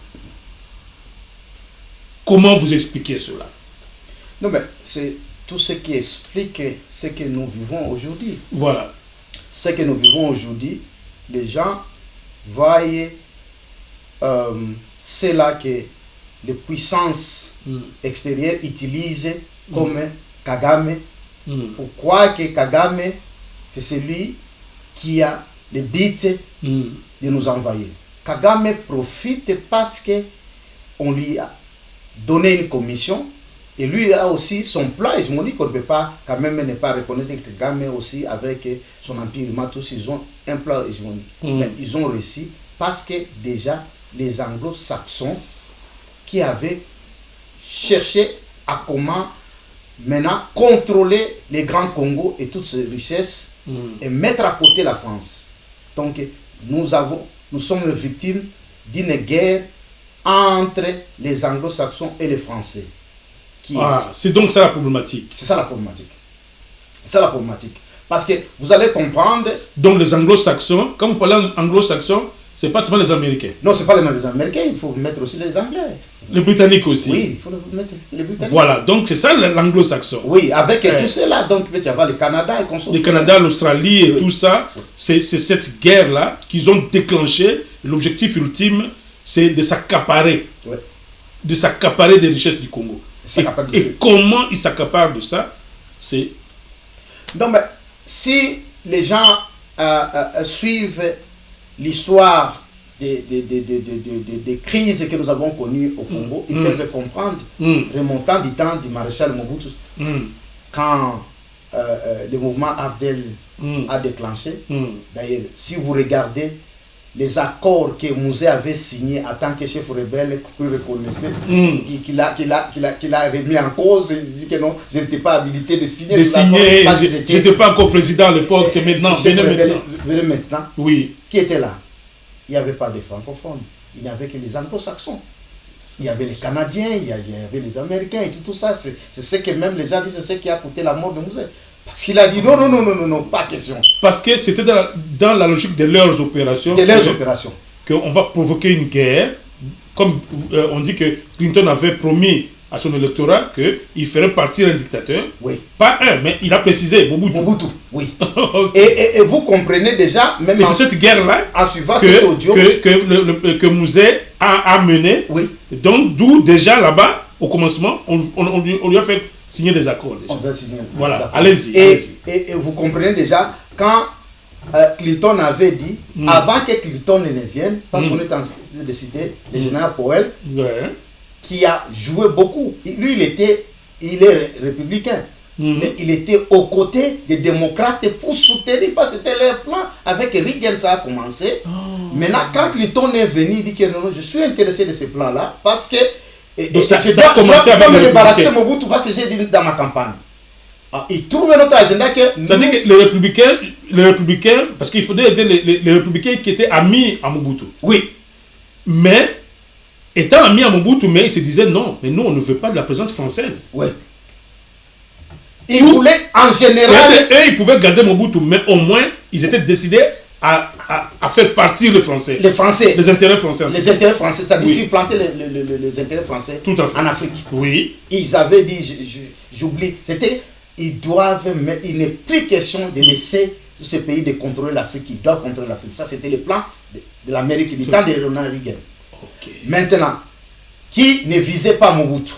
Comment vous expliquez cela? Non, mais c'est tout ce qui explique ce que nous vivons aujourd'hui. Voilà. Ce que nous vivons aujourd'hui, les gens voient c'est là que les puissances extérieures utilisent comme Kagame. Pourquoi que Kagame, c'est celui qui a le but de nous envahir. Kagame profite parce que on lui a donné une commission. Et lui a aussi son plan hégémonique, on ne peut pas quand même ne pas reconnaître que Kagame aussi avec son empire, tous ils ont un plan hégémonique. Mais ils ont réussi parce que déjà les anglo-saxons qui avaient cherché à comment maintenant contrôler les grands Congo et toutes ces richesses et mettre à côté la France. Donc nous sommes victimes d'une guerre entre les anglo-saxons et les Français. C'est donc ça la problématique. C'est ça la problématique. C'est ça la problématique. Parce que vous allez comprendre... Donc les anglo-saxons, quand vous parlez anglo-saxons, C'est pas seulement les Américains. Non, c'est pas les Américains, il faut mettre aussi les Anglais. Les Britanniques aussi. Oui, il faut mettre les Britanniques. Voilà, donc c'est ça l'anglo-saxon. Oui, avec tout cela, donc tu vas le Canada et consorts. Le Canada, l'Australie et tout ça, c'est cette guerre-là qu'ils ont déclenchée. L'objectif ultime, c'est de s'accaparer. Ouais. De s'accaparer des richesses du Congo. Et comment ils s'accaparent de ça? C'est... Non, mais si les gens suivent l'histoire des crises que nous avons connues au Congo, ils peuvent comprendre, remontant du temps du maréchal Mobutu, quand le mouvement Abdel a déclenché. D'ailleurs, si vous regardez les accords que Mouzé avait signés en tant que chef rebelle, que vous reconnaissez, qu'il a remis en cause, il dit que non, je n'étais pas habilité de signer. Je n'étais pas encore président à l'époque, c'est maintenant. Venez maintenant. Oui. Qui était là? Il n'y avait pas de francophones, il n'y avait que les anglo-saxons. Il y avait les Canadiens, il y avait les Américains et tout ça. C'est ce que même les gens disent, c'est ce qui a coûté la mort de Mouzé. Parce qu'il a dit non, pas question. Parce que c'était dans la logique de leurs opérations. De leurs opérations. Qu'on va provoquer une guerre. Comme on dit que Clinton avait promis à son électorat qu'il ferait partir un dictateur. Oui. Pas un, mais il a précisé Mobutu. Oui. Okay. Et vous comprenez déjà, même et c'est cette guerre-là en suivant cet audio que Mouzé a mené. Oui. Donc, d'où déjà là-bas, au commencement, on lui a fait signer des accords. Déjà. On va signer. Voilà, allez-y. Et vous comprenez déjà, quand Clinton avait dit, avant que Clinton ne vienne, parce qu'on est en train de décider, le général Powell, qui a joué beaucoup. Lui, il est républicain, mais il était aux côtés des démocrates pour soutenir, parce que c'était leur plan. Avec Reagan, ça a commencé. Maintenant, quand Clinton est venu, il dit que non, je suis intéressé de ce plan-là, parce que donc ça je dois me débarrasser de Mobutu, parce que j'ai dit dans ma campagne. Il trouve un autre agenda que... Ça veut dire que les républicains, parce qu'il faudrait aider les républicains qui étaient amis à Mobutu. Oui. Mais, étant amis à Mobutu, mais ils se disaient non, mais nous on ne veut pas de la présence française. Oui. Ils voulaient en général... Eux, ils pouvaient garder Mobutu, mais au moins, ils étaient décidés à faire partir les Français. Les Français. Les intérêts français. Les intérêts français, c'est-à-dire s'ils plantaient les intérêts français tout à fait. En Afrique. Oui. Ils avaient dit, j'oublie, c'était... il n'est plus question de laisser tous ces pays de contrôler l'Afrique, ils doivent contrôler l'Afrique. Ça, c'était le plan de l'Amérique, du temps de Ronald Reagan. Okay. Maintenant, qui ne visait pas Mobutu.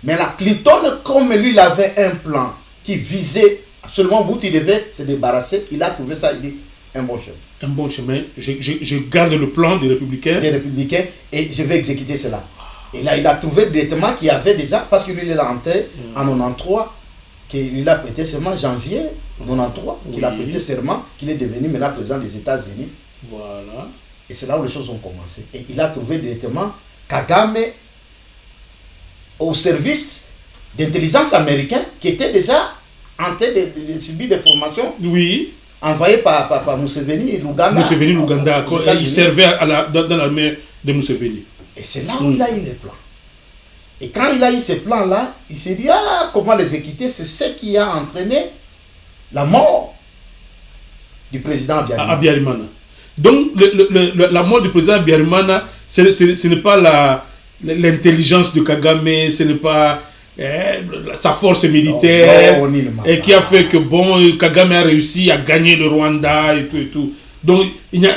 Mais là, Clinton, comme lui, il avait un plan qui visait absolument Mobutu, il devait se débarrasser. Il a trouvé ça, il dit, un bon chemin. Un bon chemin. Je garde le plan des Républicains. Des Républicains, et je vais exécuter cela. Et là, il a trouvé directement qu'il y avait déjà, parce que lui, il est rentré en 93, qu'il a prêté serment janvier 93, qu'il a prêté serment, qu'il est devenu maintenant président des États-Unis. Voilà. Et c'est là où les choses ont commencé. Et il a trouvé directement Kagame au service d'intelligence américaine qui était déjà en train de subir des formations. Oui. Envoyées par Museveni et l'Ouganda. Museveni, l'Ouganda. Il servait dans l'armée de Museveni. Et c'est là où il a eu les plans. Et quand il a eu ces plans-là, il s'est dit, comment les exécuter? C'est ce qui a entraîné la mort du président Abiyarimana. Donc, la mort du président Abiyarimana, ce n'est pas l'intelligence de Kagame, ce n'est pas sa force militaire, qui a fait que, Kagame a réussi à gagner le Rwanda et tout. Donc, il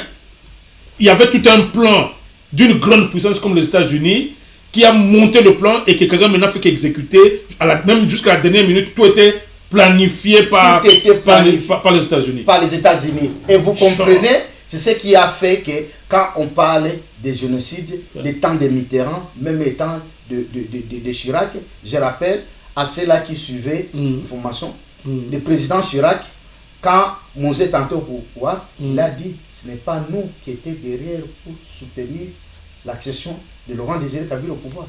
y avait tout un plan d'une grande puissance comme les États-Unis, qui a monté le plan et que Kagame n'a fait qu'exécuter, même jusqu'à la dernière minute, tout était planifié par les États-Unis. Par les États-Unis. Et vous comprenez, c'est ce qui a fait que quand on parle des génocides, les temps de Mitterrand, même les temps de Chirac, je rappelle à ceux-là qui suivaient l'information, le président Chirac, quand Mouzé est entré au pouvoir, il a dit, ce n'est pas nous qui étions derrière pour soutenir l'accession de Laurent Désiré Kabila au pouvoir.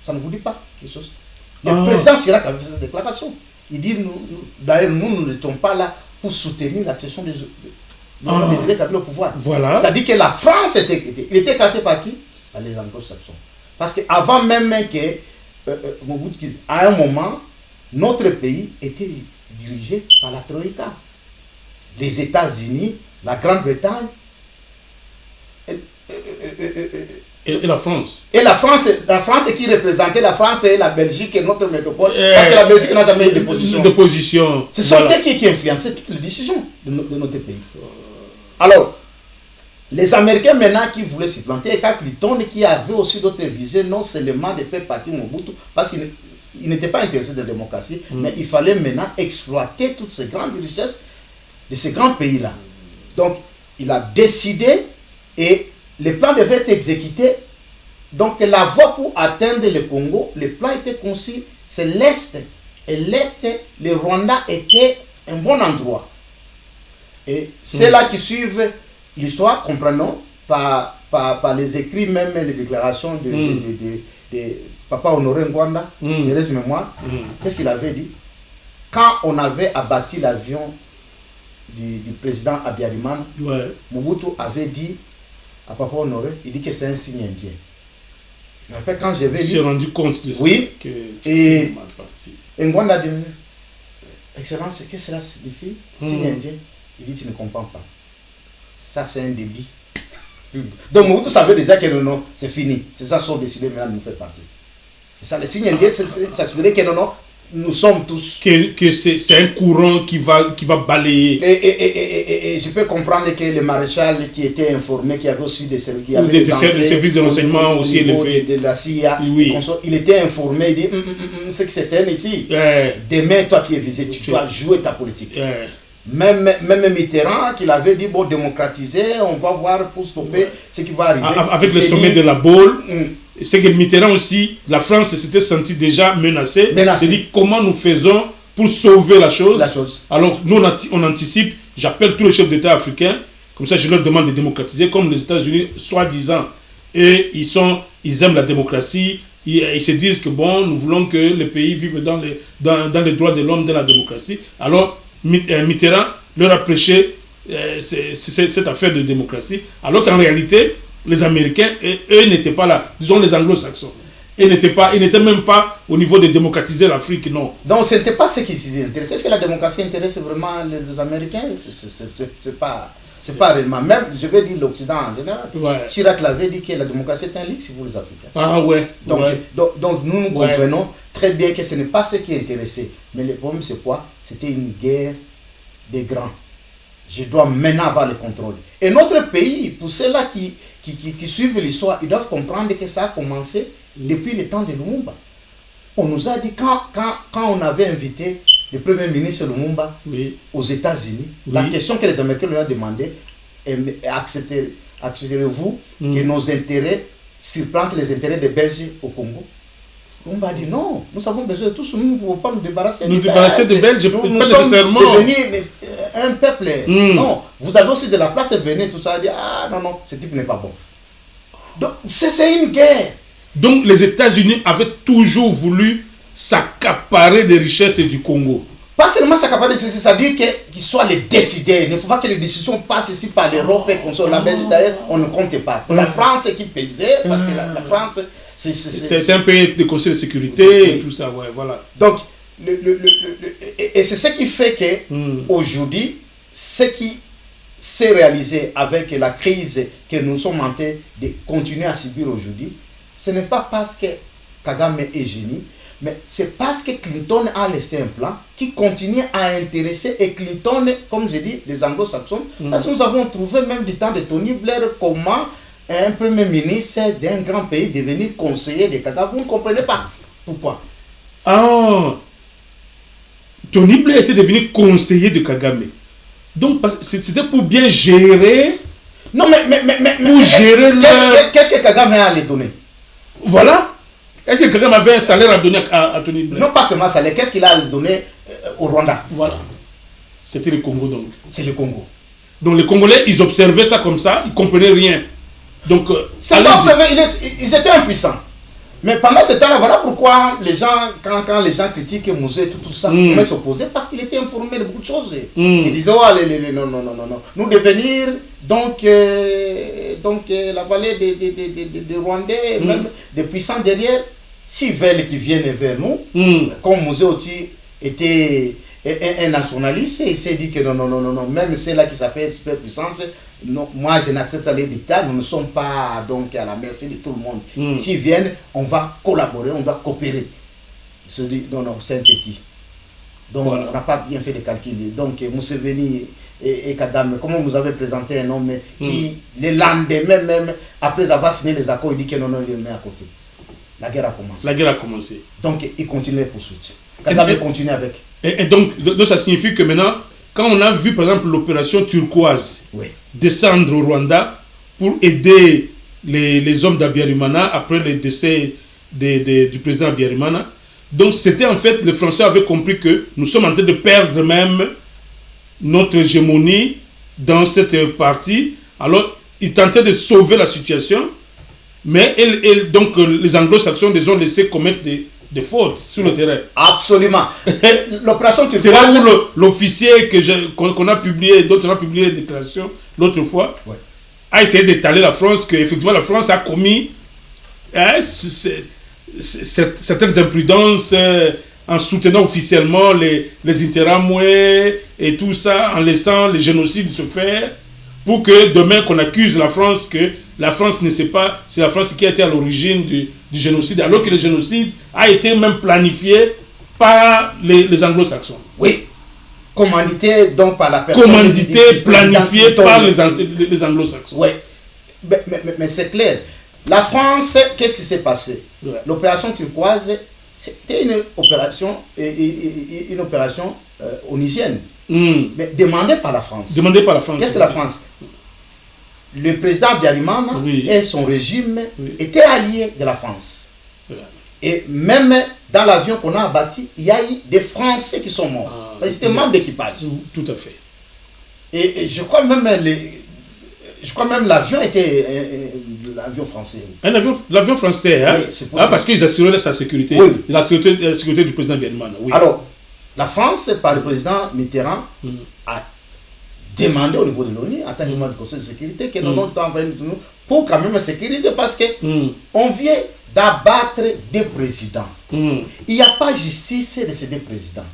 Ça ne vous dit pas quelque chose? Le président Chirac avait fait cette déclaration. Il dit, d'ailleurs, nous n'étions pas là pour soutenir l'accession de Laurent Désiré Kabila au pouvoir. Voilà. C'est-à-dire que la France était écartée par qui? Par les anglo-saxons. Parce qu'avant même que à un moment, notre pays était dirigé par la Troïka. Les États-Unis, la Grande-Bretagne, Et la France. Et la France qui représentait la France et la Belgique et notre métropole. Parce que la Belgique n'a jamais eu de position. Ce sont eux qui influençaient toutes les décisions de notre pays. Alors, les Américains maintenant qui voulaient s'y planter, et Clinton qui avait aussi d'autres visées, non seulement de faire partie de Mobutu, parce qu'il n'était pas intéressé de la démocratie, mais il fallait maintenant exploiter toutes ces grandes richesses de ces grands pays-là. Donc, il a décidé et le plan devait être exécuté. Donc, la voie pour atteindre le Congo, le plan était conçu, c'est l'Est. Et l'Est, le Rwanda était un bon endroit. Et c'est là qui suivent l'histoire, comprenons, par les écrits, même les déclarations de Papa Honoré Ngwanda, de reste mémoire. Qu'est-ce qu'il avait dit? Quand on avait abattu l'avion du président Abiyarimana, Mobutu avait dit à Papa Honoré, il dit que c'est un signe indien. En fait, quand j'avais dit... Il s'est rendu compte de ça. Oui, que et Ngwanda a dit, Excellence, qu'est-ce que cela signifie? Signe indien. Il dit, tu ne comprends pas. Ça, c'est un débit. Donc, Mobutu savait déjà que non, c'est fini. C'est ça, sont décidés maintenant de nous faire partie. Et ça, le signe indien, ça veut dire que non, nous sommes tous... Que c'est un courant qui va balayer. Et je peux comprendre que le maréchal qui était informé, qui avait aussi des services... Des services de renseignement aussi élevés. De la CIA. Oui. Il était informé, il dit, c'est que c'est un ici. Demain, toi, tu es visé, tu dois jouer ta politique. Même Mitterrand, qu'il avait dit, bon, démocratiser, on va voir pour stopper ce qui va arriver. Avec le sommet de la Baule, c'est que Mitterrand aussi, la France s'était sentie déjà menacée. Il dit, comment nous faisons pour sauver la chose. Alors, nous, on anticipe, j'appelle tous les chefs d'État africains, comme ça, je leur demande de démocratiser, comme les États-Unis, soi-disant, et ils aiment la démocratie, ils se disent que, bon, nous voulons que les pays vivent dans les droits de l'homme, dans la démocratie. Alors, Mitterrand leur a prêché cette affaire de démocratie, alors qu'en réalité, les Américains, eux, n'étaient pas là. Disons les Anglo-Saxons. Ils n'étaient même pas au niveau de démocratiser l'Afrique, non. Donc, ce n'était pas ce qui s'y intéressait. Est-ce que la démocratie intéresse vraiment les Américains? C'est pas réellement. Même, je vais dire l'Occident en général. Chirac l'avait dit que la démocratie est un luxe pour les Africains. Ah ouais. Donc nous comprenons très bien que ce n'est pas ce qui intéressait. Mais le problème, c'est quoi? C'était une guerre des grands. Je dois maintenant avoir le contrôle. Et notre pays, pour ceux-là qui suivent l'histoire, ils doivent comprendre que ça a commencé depuis le temps de Lumumba. On nous a dit, quand on avait invité le Premier ministre Lumumba aux États-Unis, la question que les Américains lui ont demandé, accepterez-vous que nos intérêts supplantent les intérêts des Belges au Congo? Lumumba a dit non, nous avons besoin de tous, nous ne pouvons pas nous débarrasser des Belges. Nous sommes devenus un peuple. Non, vous avez aussi de la place, venez, tout ça. Dit, ah non, ce type n'est pas bon. Donc, c'est une guerre. Donc, les États-Unis avaient toujours voulu s'accaparer des richesses du Congo. Pas seulement s'accaparer, c'est-à-dire qu'ils soient les décideurs. Il ne faut pas que les décisions passent ici par l'Europe et qu'on soit la Belgique. D'ailleurs, on ne compte pas. La France qui pesait, parce que la France, c'est un pays de conseil de sécurité et tout ça, voilà. Donc, et c'est ce qui fait que aujourd'hui, ce qui s'est réalisé avec la crise que nous sommes en train de continuer à subir aujourd'hui, ce n'est pas parce que Kagame est génie, mais c'est parce que Clinton a laissé un plan qui continue à intéresser, et Clinton, comme je dis, les anglo-saxons, parce que nous avons trouvé même du temps de Tony Blair comment un premier ministre d'un grand pays devenir conseiller de Kagame. Vous ne comprenez pas pourquoi. Ah, Tony Blair était devenu conseiller de Kagame. Donc, c'était pour bien gérer. Non, mais pour gérer qu'est-ce que Kagame a à lui donner? Voilà. Est-ce que Kagame avait un salaire à donner à Tony Blair? Non, pas seulement salaire. Qu'est-ce qu'il a à lui donner au Rwanda? Voilà. C'était le Congo, donc. C'est le Congo. Donc, les Congolais, ils observaient ça comme ça, ils ne comprenaient rien. Donc, ils étaient impuissants. Mais pendant ce temps-là, voilà pourquoi les gens, quand les gens critiquent Mouzé, tout ça, ils s'opposaient parce qu'il était informé de beaucoup de choses. Ils disaient, oh, non. Nous devenir, donc la vallée des Rwandais, même des puissants derrière, s'ils veulent qu'ils viennent vers nous, comme Mouzé aussi était un nationaliste, il s'est dit que non, même celle-là qui s'appelle superpuissance, non, moi je n'accepte pas les dictats, nous ne sommes pas donc à la merci de tout le monde. S'ils viennent, on va collaborer, on va coopérer. Ils se disent, non, c'est un petit. Donc voilà. On n'a pas bien fait de calculs. Donc Museveni et Kagame, comment vous avez présenté un homme qui, le lendemain même, après avoir signé les accords, il dit que non, il le met à côté. La guerre a commencé. La guerre a commencé. Donc il continue les poursuites. Kagame continue avec. Et donc ça signifie que maintenant, quand on a vu par exemple l'opération turquoise descendre au Rwanda pour aider les hommes d'Abiyarimana après le décès du président Abiyarimana, donc c'était en fait, les Français avaient compris que nous sommes en train de perdre même notre hégémonie dans cette partie. Alors ils tentaient de sauver la situation, mais donc les anglo-saxons les ont laissés commettre des fautes sur le terrain. Absolument. L'opération turquoise. C'est là où l'officier qu'on a publié, dont on a publié les déclarations l'autre fois, a essayé d'étaler la France, qu'effectivement la France a commis certaines imprudences en soutenant officiellement les Interamwe et tout ça, en laissant les génocides se faire, pour que demain qu'on accuse la France que la France ne sait pas, c'est la France qui a été à l'origine du génocide, alors que le génocide a été même planifié par les anglo-saxons. Oui, commandité donc par la personne. Commandité, planifié par les anglo-saxons. Oui, mais c'est clair. La France, qu'est-ce qui s'est passé? L'opération turquoise, c'était une opération onisienne, mais demandée par la France. Demandée par la France. Qu'est-ce que la France? Le président Abiyarimana et son régime étaient alliés de la France. Et même dans l'avion qu'on a abattu, il y a eu des Français qui sont morts. C'était membres d'équipage. Tout à fait. Et je crois même l'avion était l'avion français. L'avion français, hein? Oui, parce qu'ils assuraient sa sécurité. Oui. La sécurité du président Abiyarimana. Oui. Alors, la France, par le président Mitterrand, a demandé au niveau de l'ONU, en tant que membre du Conseil de sécurité, que nous envoyé pour quand même sécuriser, parce que on vient d'abattre des présidents. Il n'y a pas justice de ces deux présidents.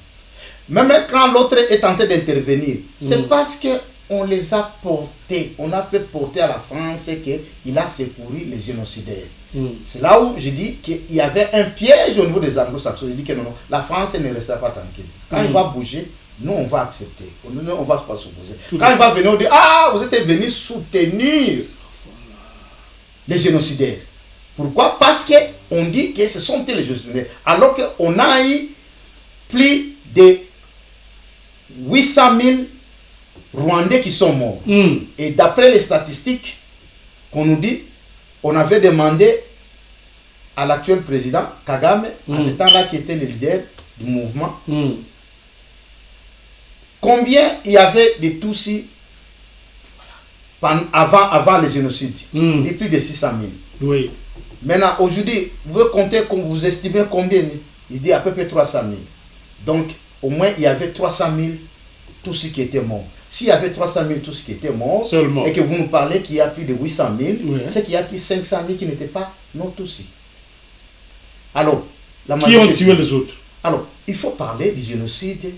Même quand l'autre est tenté d'intervenir, c'est parce que on les a portés, on a fait porter à la France qu'il a secouru les génocidaires. C'est là où je dis qu'il y avait un piège au niveau des anglo-saxons. Je dis que non, la France ne restera pas tranquille. Quand il va bouger, nous on va accepter. Nous on ne va pas s'opposer. Quand il va venir, on dit, ah, vous êtes venus soutenir les génocidaires. Pourquoi? Parce qu'on dit que ce sont les génocidaires. Alors qu'on a eu plus de 800 000 Rwandais qui sont morts. Et d'après les statistiques qu'on nous dit, on avait demandé à l'actuel président Kagame, à ce temps-là qui était le leader du mouvement, combien il y avait de Tutsis avant les génocides. Il y a plus de 600 000. Oui. Maintenant, aujourd'hui, vous pouvez compter, vous estimez combien? Il dit à peu près 300 000. Donc, au moins, il y avait 300 000 Tutsis qui étaient morts. S'il y avait 300 000 Tutsis qui étaient morts, seulement, et que vous nous parlez qu'il y a plus de 800 000, c'est qu'il y a plus de 500 000 qui n'étaient pas non Tutsis. Alors, qui ont tué les autres? Alors, il faut parler du génocide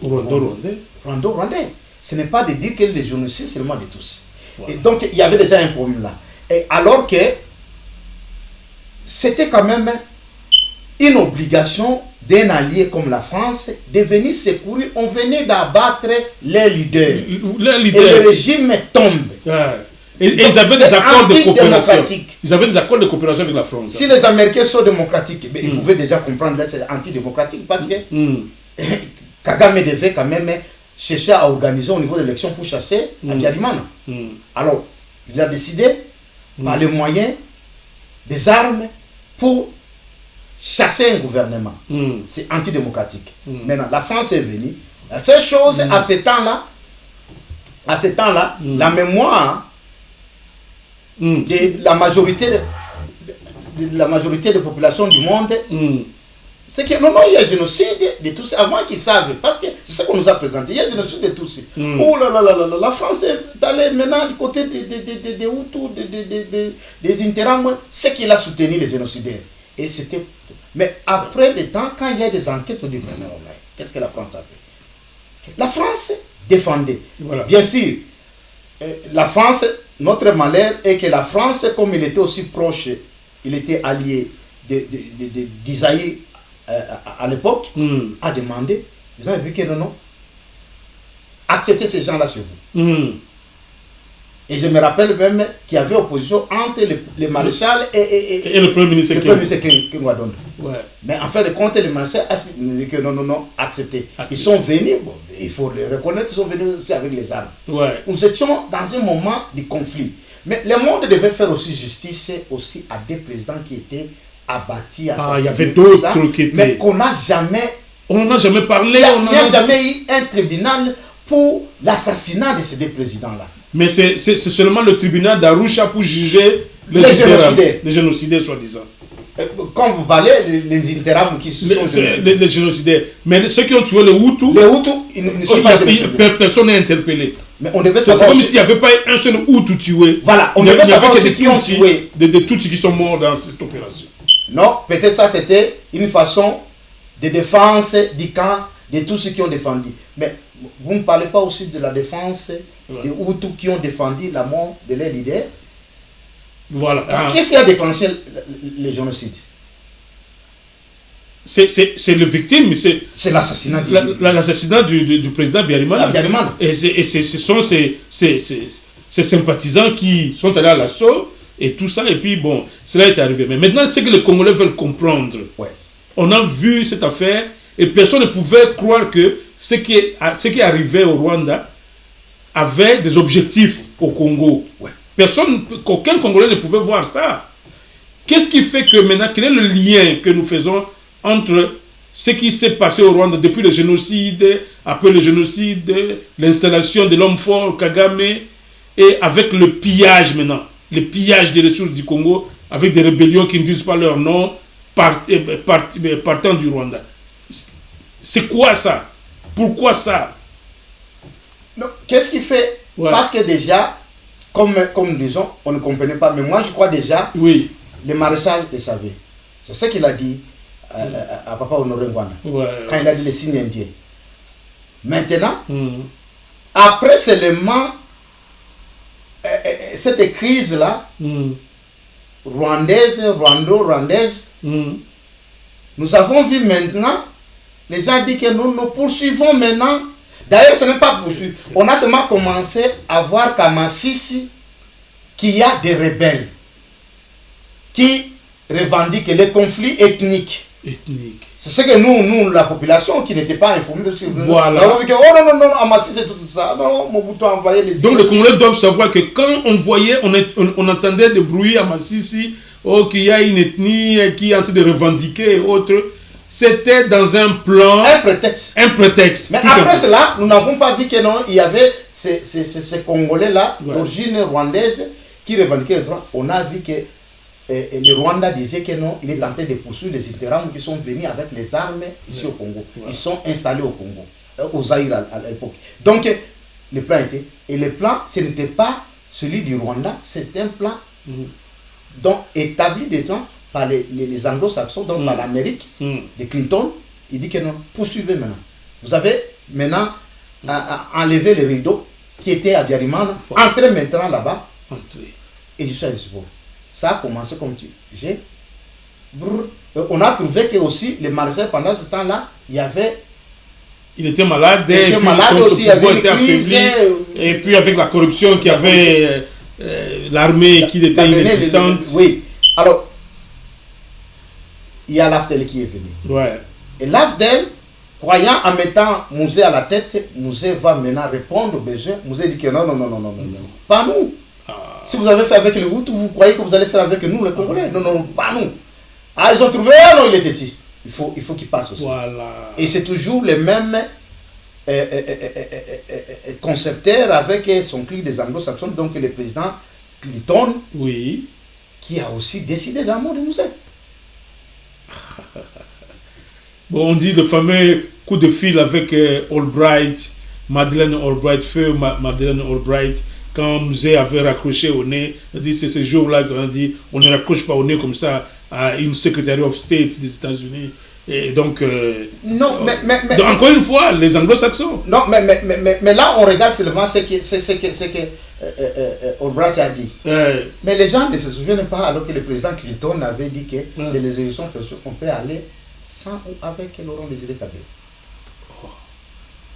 rwandais. Ce n'est pas de dire que le génocide c'est seulement des Tutsis. Voilà. Et donc, il y avait déjà un problème là. Et alors que c'était quand même une obligation d'un allié comme la France de venir secourir. On venait d'abattre les leaders. Et le régime tombe. Et ils avaient des accords de coopération. Ils avaient des accords de coopération avec la France. Si les Américains sont démocratiques, ils pouvaient déjà comprendre que c'est antidémocratique parce que Kagame devait quand même chercher à organiser au niveau de l'élection pour chasser Abiyarimana. Alors, il a décidé par les moyens des armes pour chasser un gouvernement. C'est antidémocratique. Maintenant, la France est venue. La seule chose, à ce temps-là, la mémoire de la majorité de population du monde, c'est que non, il y a un génocide de tous avant qu'ils savent, parce que c'est ce qu'on nous a présenté, il y a un génocide de tous. Oh là là là là, la France est allée maintenant du côté des Hutus, des Interamwe, c'est qu'il a soutenu les génocidaires. Et c'était... Mais après le temps, quand il y a des enquêtes, on dit, mais non, qu'est-ce que la France a fait? La France défendait. Voilà. Bien sûr, la France, notre malheur est que la France, comme il était aussi proche, il était allié d'Isaïe à l'époque, a demandé, vous avez vu que non, acceptez ces gens-là chez vous. Et je me rappelle même qu'il y avait opposition entre le maréchal et le Premier ministre Kengwadon. Ouais. Mais en fin de compte, le maréchal a dit que non, acceptez. Ils sont venus, bon, il faut le reconnaître, ils sont venus aussi avec les armes. Ouais. Nous étions dans un moment de conflit. Mais le monde devait faire aussi justice aussi à des présidents qui étaient abattus, assassinés. Il y avait d'autres qui étaient... Mais qu'on n'a jamais... On n'en a jamais parlé. Il n'y a jamais eu un tribunal pour l'assassinat de ces deux présidents-là. Mais c'est seulement le tribunal d'Arusha pour juger les génocidaires, soi-disant. Quand vous parlez, les interams qui se sont les génocidaires. Mais ceux qui ont tué les Hutus, ils ne sont pas génocidaires. Personne n'est interpellé. Mais on devait savoir. C'est comme s'il n'y avait pas un seul Hutu tué. Voilà, on devait savoir ceux qui ont tué. Des Tutsis qui sont morts dans cette opération. Non, peut-être ça c'était une façon de défense du camp de tous ceux qui ont défendu. Mais vous ne parlez pas aussi de la défense des Hutus qui ont défendu la mort de leur leader. Voilà. Qu'est-ce qui a déclenché le génocide? C'est le victime, c'est l'assassinat l'assassinat du président Biarimana. Et ce sont ces sympathisants qui sont allés à l'assaut et tout ça, et puis bon, cela est arrivé. Mais maintenant, c'est que les Congolais veulent comprendre. Ouais. On a vu cette affaire et personne ne pouvait croire que ce qui arrivait au Rwanda avait des objectifs au Congo. Ouais. Aucun Congolais ne pouvait voir ça. Qu'est-ce qui fait que maintenant, quel est le lien que nous faisons entre ce qui s'est passé au Rwanda depuis le génocide, après le génocide, l'installation de l'homme fort, Kagame, et avec le pillage maintenant, le pillage des ressources du Congo, avec des rébellions qui ne disent pas leur nom, partant du Rwanda. C'est quoi ça? Pourquoi ça? Qu'est-ce qui fait? Parce que déjà, comme disons, on ne comprenait pas, mais moi je crois déjà, le maréchal le savait. C'est ce qu'il a dit à Papa Honoré Ngwana, quand il a dit les signes indiens. Maintenant, après seulement cette crise-là, rwandaise, nous avons vu maintenant, les gens disent que nous poursuivons maintenant. D'ailleurs, ce n'est pas poursuivre. On a seulement commencé à voir qu'à Massissi, qu'il y a des rebelles qui revendiquent les conflits ethniques. C'est ce que nous, la population qui n'était pas informée de ce voilà. On a dit que, oh non, à Massissi, c'est tout ça. Non, Mobutu a envoyé les... Donc les Congolais doivent savoir que quand on voyait, on entendait des bruits à Massissi, qu'il y a une ethnie qui est en train de revendiquer et autres. C'était dans un plan... Un prétexte. Mais après cela, nous n'avons pas vu que non, il y avait ces Congolais-là, d'origine rwandaise, qui revendiquaient les droits. On a vu que le Rwanda disait que non, il est tenté de poursuivre les Interams qui sont venus avec les armes ici au Congo. Ils sont installés au Congo, au Zaïre à l'époque. Donc, le plan était... Et le plan, ce n'était pas celui du Rwanda, c'est un plan donc établi des temps par les anglo-saxons, donc par l'Amérique de Clinton. Il dit que non, poursuivez maintenant. Vous avez maintenant enlevé le rideau qui était à Biarimana, entrez maintenant là-bas. Et je suis allé sur. Ça a commencé comme tu dis. On a trouvé que aussi les maréchal pendant ce temps-là, il y avait... Il était malade, il était malade aussi, il y avait une crise. Et puis avec la corruption qui avait l'armée qui était inexistante. Oui. Alors, il y a l'Afdel qui est venu. Ouais. Et l'Afdel, croyant en mettant Mouzé à la tête, Mouzé va maintenant répondre aux besoins. Mouzé dit que non. Pas nous. Si vous avez fait avec les Hutus, vous croyez que vous allez faire avec nous, les Congolais? Non, pas nous. Ah, ils ont trouvé, non, il était dit. Il faut qu'il passe aussi. Voilà. Et c'est toujours les mêmes concepteurs avec son clique des anglo-saxons, donc le président Clinton, qui a aussi décidé de la mort de Mouzé. Bon, on dit le fameux coup de fil avec Albright, Madeleine Albright, feu Madeleine Albright, quand Mouzé avait raccroché au nez, on dit c'est ce jour-là qu'on a dit on ne raccroche pas au nez comme ça à une Secretary of State des États-Unis. Et donc, mais encore une fois, les anglo-saxons. Non, mais là, on regarde seulement ce que Albright a dit. Mais les gens ne se souviennent pas, alors que le président Clinton avait dit que les élections on peut aller sans ou avec Laurent Désiré Kabila.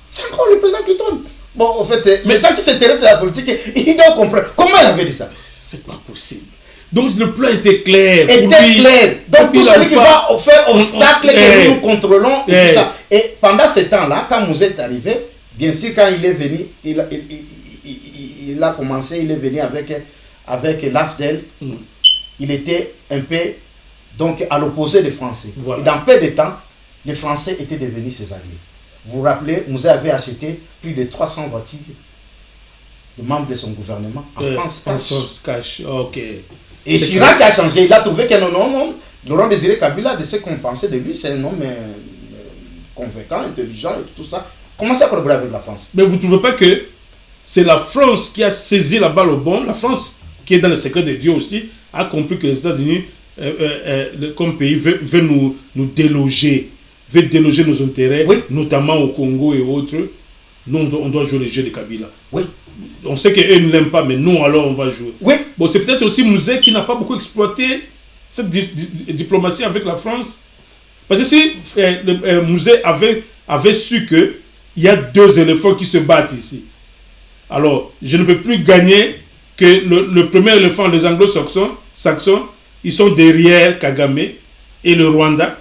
C'est encore le président Clinton. Bon, en fait, les gens qui s'intéressent à la politique, ils doivent comprendre. Comment il avait dit ça? C'est pas possible. Donc le plan était clair. Donc tout celui qui va faire obstacle que nous contrôlons et tout ça. Et pendant ce temps-là, quand Mouzé est arrivé, bien sûr, quand il est venu, il a commencé, il est venu avec l'AFDEL. Il était un peu donc à l'opposé des Français. Voilà. Et dans peu de temps, les Français étaient devenus ses alliés. Vous vous rappelez, Mouzé avait acheté plus de 300 voitures de membres de son gouvernement en France cash. En France cash, ok. Et Chirac a changé, il a trouvé que non, Laurent Désiré Kabila, de ce qu'on pensait de lui, c'est un homme convaincant, intelligent et tout ça. Commencez à collaborer avec la France. Mais vous ne trouvez pas que c'est la France qui a saisi la balle au bon? La France, qui est dans le secret de Dieu aussi, a compris que les États-Unis, comme pays, veut nous déloger, veut déloger nos intérêts, notamment au Congo et autres. Nous, on doit jouer le jeu de Kabila. Oui. On sait qu'eux ne l'aiment pas, mais nous, alors, on va jouer. Oui. Bon, c'est peut-être aussi Mouzé qui n'a pas beaucoup exploité cette diplomatie avec la France. Parce que si Mouzé avait su qu'il y a deux éléphants qui se battent ici, alors je ne peux plus gagner que le premier éléphant, les anglo-saxons, ils sont derrière Kagame et le Rwanda.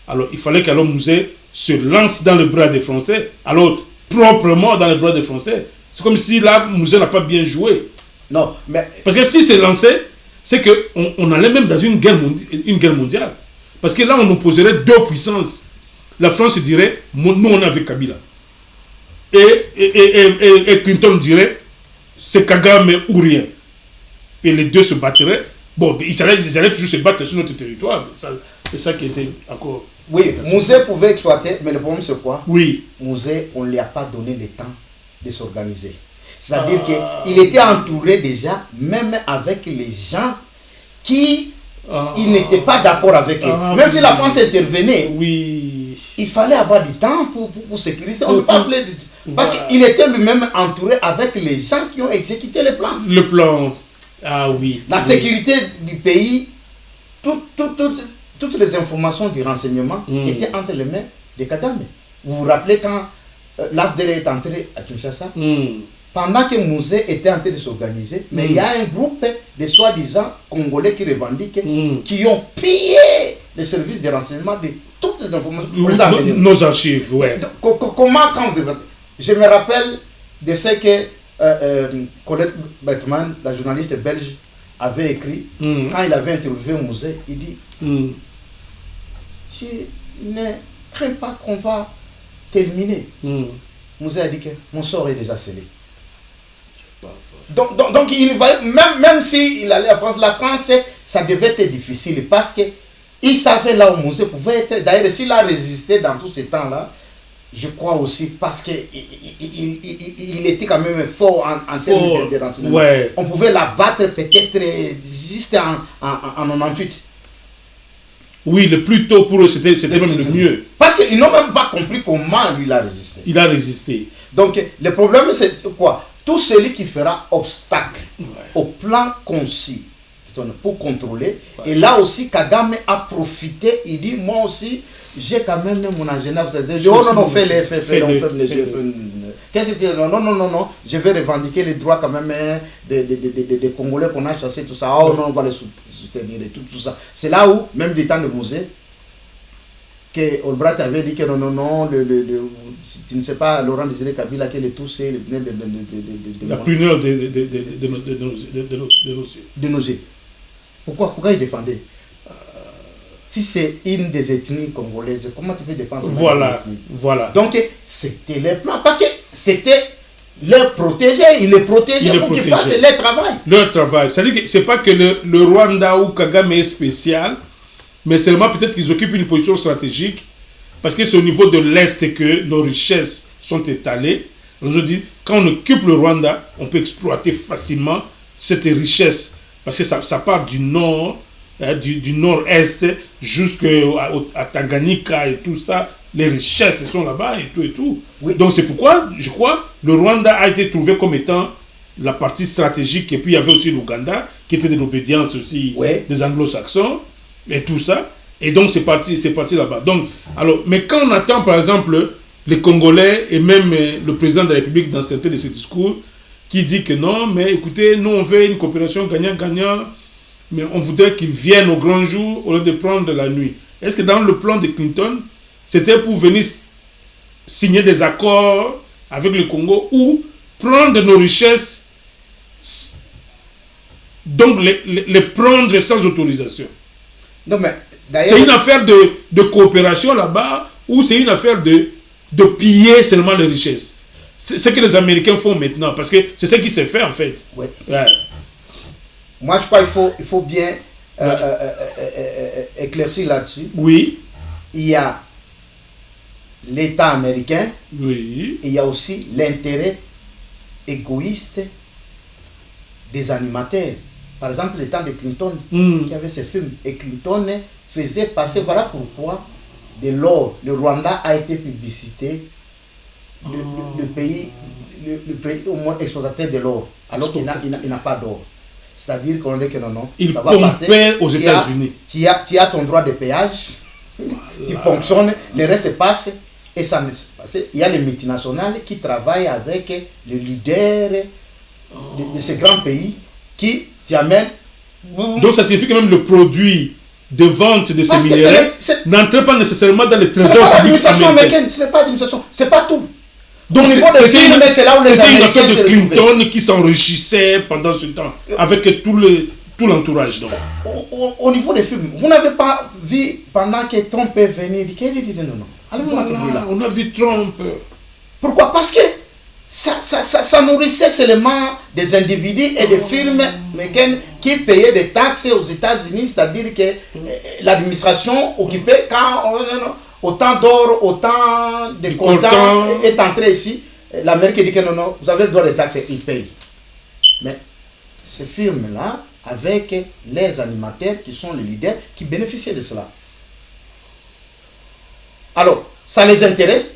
Alors il fallait qu'alors Mouzé se lance dans le bras des Français, alors proprement dans le bras des Français. C'est comme si là, Mouzé n'a pas bien joué. Non, mais... Parce que si c'est lancé, c'est qu'on allait même dans une guerre mondiale. Parce que là, on opposerait deux puissances. La France dirait, nous, on est avec Kabila. Et Clinton dirait, c'est Kagame ou rien. Et les deux se battraient. Bon, ils allaient toujours se battre sur notre territoire. C'est ça qui était encore... Oui, Mouzé pouvait exploiter, mais le problème c'est quoi? Oui. Mouzé, on ne lui a pas donné le temps de s'organiser. C'est-à-dire qu'il était entouré déjà, même avec les gens qui ils n'étaient pas d'accord avec eux. Même si la France intervenait, il fallait avoir du temps pour sécuriser. On ne peut pas appeler... Parce qu'il était lui-même entouré avec les gens qui ont exécuté le plan. Le plan, oui. La sécurité du pays, toutes les informations du renseignement étaient entre les mains de Kagame. Vous vous rappelez quand l'AFDEL est entré à Kinshasa, pendant que Mouzé était en train de s'organiser, mais il y a un groupe de soi-disant Congolais qui revendiquent, qui ont pillé les services de renseignement de toutes les informations. Nos archives, ouais. Comment, quand je me rappelle de ce que Colette Bettman, la journaliste belge, avait écrit, quand il avait interviewé Mouzé, il dit tu ne crains pas qu'on va terminer. Mouzé a dit que mon sort est déjà scellé. Donc il va, même s'il allait à France, la France, ça devait être difficile parce qu'il savait là où Mouzé pouvait être. D'ailleurs, s'il a résisté dans tous ces temps-là, je crois aussi parce qu'il était quand même fort en termes de renseignement. Ouais. On pouvait l'abattre peut-être juste en 98. Oui, le plus tôt pour eux, c'était même le mieux. Parce qu'ils n'ont même pas compris comment lui il a résisté. Il a résisté. Donc, le problème, c'est quoi? Tout celui qui fera obstacle au plan concis pour contrôler. Et là aussi, Kagame a profité. Il dit, moi aussi, j'ai quand même mon agenda. Vous avez dit, oh non, fais-les, ferme les yeux. Qu'est-ce que c'est? Non. Je vais revendiquer les droits quand même des Congolais qu'on a chassés, tout ça. Oh non, on va les soutenir et tout ça. C'est là où, même du temps de Mouzé, que Albright avait dit que non, tu ne sais pas, Laurent Désiré Kabila, qui est touché, la pruneur de nos yeux. Pourquoi il défendait? Si c'est une des ethnies congolaises, comment tu peux défendre? Voilà. Donc, c'était les plans. Parce que c'était leur protéger. Il les protégeait pour qu'ils fassent leur travail. Leur travail. C'est-à-dire que ce n'est pas que le Rwanda ou Kagame est spécial, mais seulement peut-être qu'ils occupent une position stratégique, parce que c'est au niveau de l'Est que nos richesses sont étalées. Alors je dis, quand on occupe le Rwanda, on peut exploiter facilement cette richesse, parce que ça part du nord, du nord-est jusqu'à Tanganyika et tout ça. Les richesses sont là-bas et tout. Oui. Donc c'est pourquoi, je crois, le Rwanda a été trouvé comme étant la partie stratégique, et puis il y avait aussi l'Ouganda, qui était de l'obédience aussi des anglo-saxons, et tout ça. Et donc c'est parti là-bas. Donc, alors, mais quand on attend par exemple les Congolais, et même le président de la République dans certains de ses discours, qui dit que non, mais écoutez, nous on veut une coopération gagnant-gagnant, mais on voudrait qu'ils viennent au grand jour au lieu de prendre la nuit. Est-ce que dans le plan de Clinton, c'était pour venir signer des accords avec le Congo ou prendre nos richesses, donc les prendre sans autorisation? Non, mais c'est une affaire de coopération là-bas ou c'est une affaire de piller seulement les richesses? C'est ce que les Américains font maintenant, parce que c'est ce qui s'est fait en fait. Ouais. Moi je crois qu'il faut bien éclaircir là-dessus. Oui. Il y a l'État américain, oui. Et il y a aussi l'intérêt égoïste des animateurs. Par exemple, le temps de Clinton, qui avait ce film, et Clinton faisait passer, voilà pourquoi, de l'or. Le Rwanda a été publicité, le pays au moins exploitateur de l'or, alors qu'il n'a pas d'or. C'est-à-dire qu'on dit que non, il ça va passer aux États-Unis. Tu as ton droit de péage, tu fonctionnes, le reste se passe, et ça ne se passe. Il y a les multinationales qui travaillent avec les leaders de ces grands pays qui t'amènent. Donc ça signifie que même le produit de vente de ces minéraux n'entre pas nécessairement dans les trésors publics l'administration américaine. Ce n'est pas l'administration, c'est pas tout. Donc c'était une affaire de Clinton trouvaient. Qui s'enrichissait pendant ce temps avec tout l'entourage. Au niveau des films, vous n'avez pas vu pendant que Trump est venu, il dit non. Voilà, on a vu Trump. Pourquoi? Parce que ça nourrissait seulement des individus et des firmes américaines qui payaient des taxes aux États-Unis, c'est-à-dire que l'administration occupait quand autant d'or, autant de coltan est entré ici. L'Amérique dit que non, vous avez le droit de taxes, ils payent. Mais ces firmes-là, avec les animateurs qui sont les leaders, qui bénéficient de cela. Alors, ça les intéresse.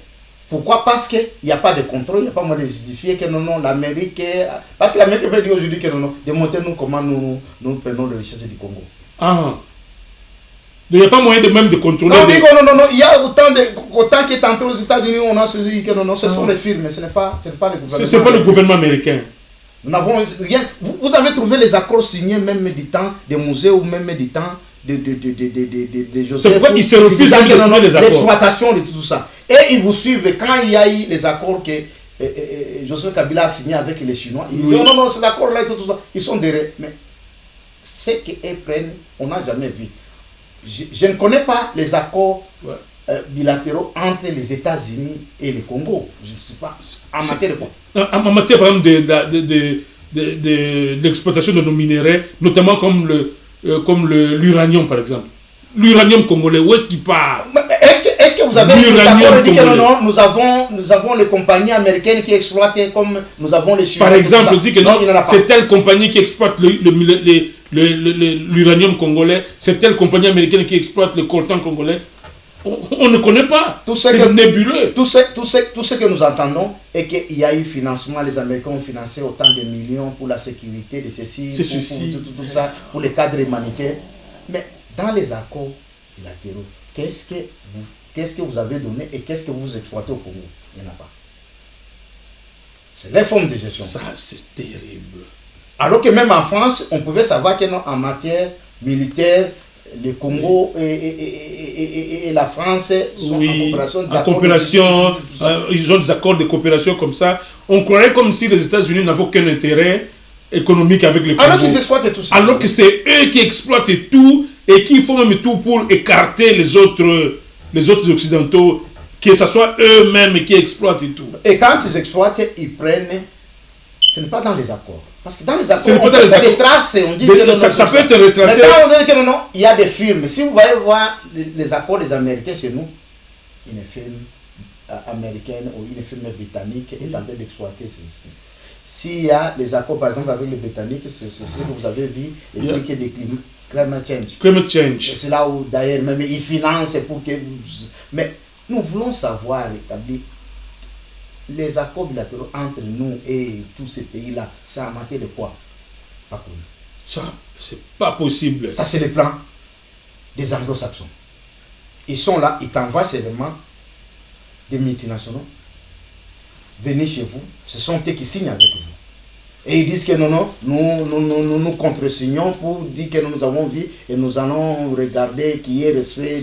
Pourquoi? Parce qu'il n'y a pas de contrôle, il n'y a pas moyen de justifier que non, l'Amérique... Parce que l'Amérique veut dire aujourd'hui que non, démontrez-nous comment nous prenons les richesses du Congo. Ah. Il n'y a pas moyen même de contrôler... Non, il y a autant qui est entré aux États-Unis, on a dit que non, ce sont les firmes, ce n'est pas le gouvernement. Ce n'est pas le gouvernement américain. Nous n'avons rien. Vous avez trouvé les accords signés même du temps des musées ou même du temps de Joseph. C'est pourquoi ils se refusent de signer les accords. L'exploitation de tout ça. Et ils vous suivent quand il y a eu les accords que Joseph Kabila a signé avec les Chinois. Ils disent non, ces accords-là et tout ça, ils sont derrière. Mais ce qu'ils prennent, on n'a jamais vu. Je ne connais pas les accords bilatéraux entre les États-Unis et le Congo. Je ne sais pas. En matière de quoi? En matière, par exemple, de l'exploitation de nos minéraux, notamment comme l'uranium, par exemple. L'uranium congolais, où est-ce qu'il part? Est-ce que vous avez dit que non, nous avons les compagnies américaines qui exploitent comme nous avons les Chinois? Par exemple, on dit que non, c'est telle compagnie qui exploite l'uranium congolais, c'est telle compagnie américaine qui exploite le coltan congolais. On ne connaît pas. C'est nébuleux. Tout ce que nous entendons est qu'il y a eu financement. Les Américains ont financé autant de millions pour la sécurité de ceci, tout ça, pour les cadres humanitaires. Mais dans les accords bilatéraux, qu'est-ce que vous avez donné et qu'est-ce que vous exploitez au Congo? Il n'y en a pas. C'est les formes de gestion. Ça, c'est terrible. Alors que même en France, on pouvait savoir que non, en matière militaire, le Congo et la France sont en coopération. Ils ont des accords de coopération comme ça. On croirait comme si les États-Unis n'avaient aucun intérêt économique avec le Congo. Alors qu'ils exploitent tout ça. Alors que c'est eux qui exploitent tout et qui font même tout pour écarter les autres Occidentaux, que ce soit eux-mêmes qui exploitent et tout. Et quand ils exploitent, ils prennent. Ce n'est pas dans les accords. Parce que dans les accords, on peut faire des traces, on dit que ça peut être retracé. Mais quand on dit que non, il y a des firmes. Si vous voyez voir les accords des Américains chez nous, une firme américaine ou une firme britannique est en train d'exploiter ceci. S'il y a les accords, par exemple, avec les Britanniques, c'est ce que vous avez vu, les trucs des climate change. Climate change. C'est là où, d'ailleurs, même ils financent pour que... Mais nous voulons savoir, établir, les accords bilatéraux entre nous et tous ces pays-là, c'est en matière de quoi? Pas connu. Ça, c'est pas possible. Ça, c'est le plan des anglo-saxons. Ils sont là, ils t'envoient seulement des multinationaux. Venez chez vous, ce sont eux qui signent avec vous. Et ils disent que non, nous contre-signons pour dire que nous avons vu et nous allons regarder qu'il y ait respect.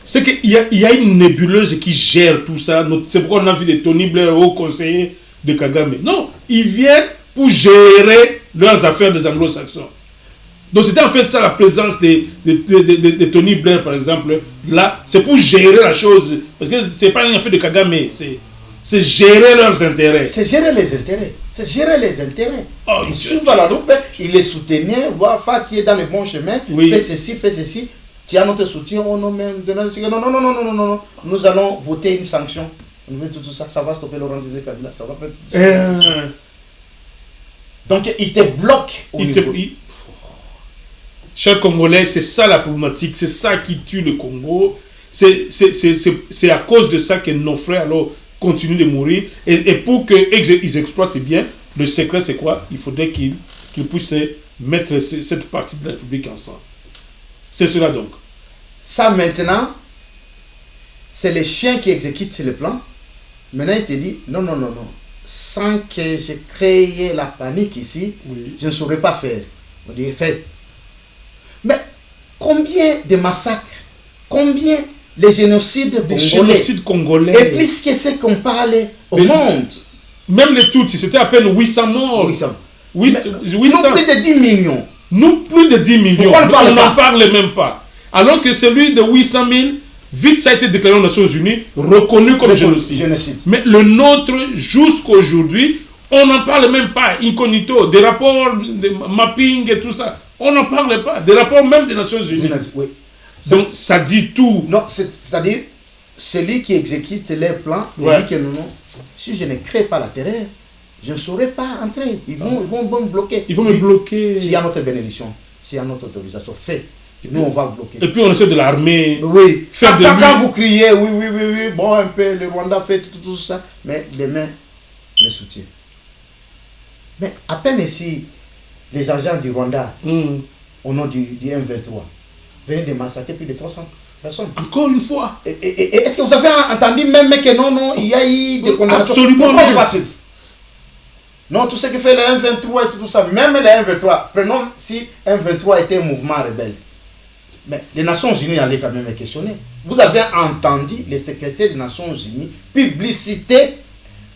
C'est qu'il y a une nébuleuse qui gère tout ça. C'est pourquoi on a vu des Tony Blair, haut conseiller de Kagame. Non, ils viennent pour gérer leurs affaires des anglo-saxons. Donc c'était en fait ça la présence de Tony Blair, par exemple. Là, c'est pour gérer la chose. Parce que c'est pas une affaire de Kagame, c'est gérer leurs intérêts. C'est gérer les intérêts. C'est gérer les intérêts. Oh, ils suivent à la loupe, ils les soutenaient, tu es dans le bon chemin, oui. Fais ceci. Tu as notre soutien, non, nous allons voter une sanction. Tout ça, ça va stopper Laurent Désiré Kabila, ça va pas. Donc, ils te bloquent au niveau. Chers Congolais, c'est ça la problématique, c'est ça qui tue le Congo. C'est à cause de ça que nos frères alors continuent de mourir. Et pour qu'ils exploitent bien, le secret c'est quoi? Il faudrait qu'ils puissent mettre cette partie de la République ensemble. C'est cela donc. Ça maintenant, c'est les chiens qui exécutent le plan. Maintenant il te dit, non. Sans que j'ai créé la panique ici, oui. Je ne saurais pas faire. On dit, fais. Mais combien de massacres, combien de génocides congolais, et plus que ce qu'on parle au monde. Même les Tutsis, c'était à peine 800 morts. 800. Nous plus de 10 millions. Nous plus de 10 millions. On n'en parle même pas. Alors que celui de 800 000, vite ça a été déclaré aux Nations Unies, reconnu comme génocide. Mais le nôtre, jusqu'aujourd'hui, on n'en parle même pas, incognito, des rapports de mapping et tout ça. On n'en parle pas, des rapports même des Nations Unies. Oui. Donc ça dit tout. Non, c'est-à-dire, celui qui exécute les plans, il dit que non, si je ne crée pas la terreur, je ne saurais pas entrer. Ils vont me bloquer. Ils vont me bloquer. S'il y a notre bénédiction, s'il y a notre autorisation, fait. Nous, on va bloquer. Et puis on essaie de l'armer. Oui. Quand vous criez, oui, bon, un peu, le Rwanda fait tout ça, mais demain, le soutien. Mais à peine ici, les agents du Rwanda, au nom du M23, venaient de massacrer plus de 300 personnes. Encore une fois. Et est-ce que vous avez entendu même que non, il y a eu des condamnations? Absolument pas. Non, tout ce que fait le M23 et tout ça, même le M23, prenons si M23 était un mouvement rebelle. Mais les Nations Unies allaient quand même questionner. Vous avez entendu les secrétaires des Nations Unies publiciter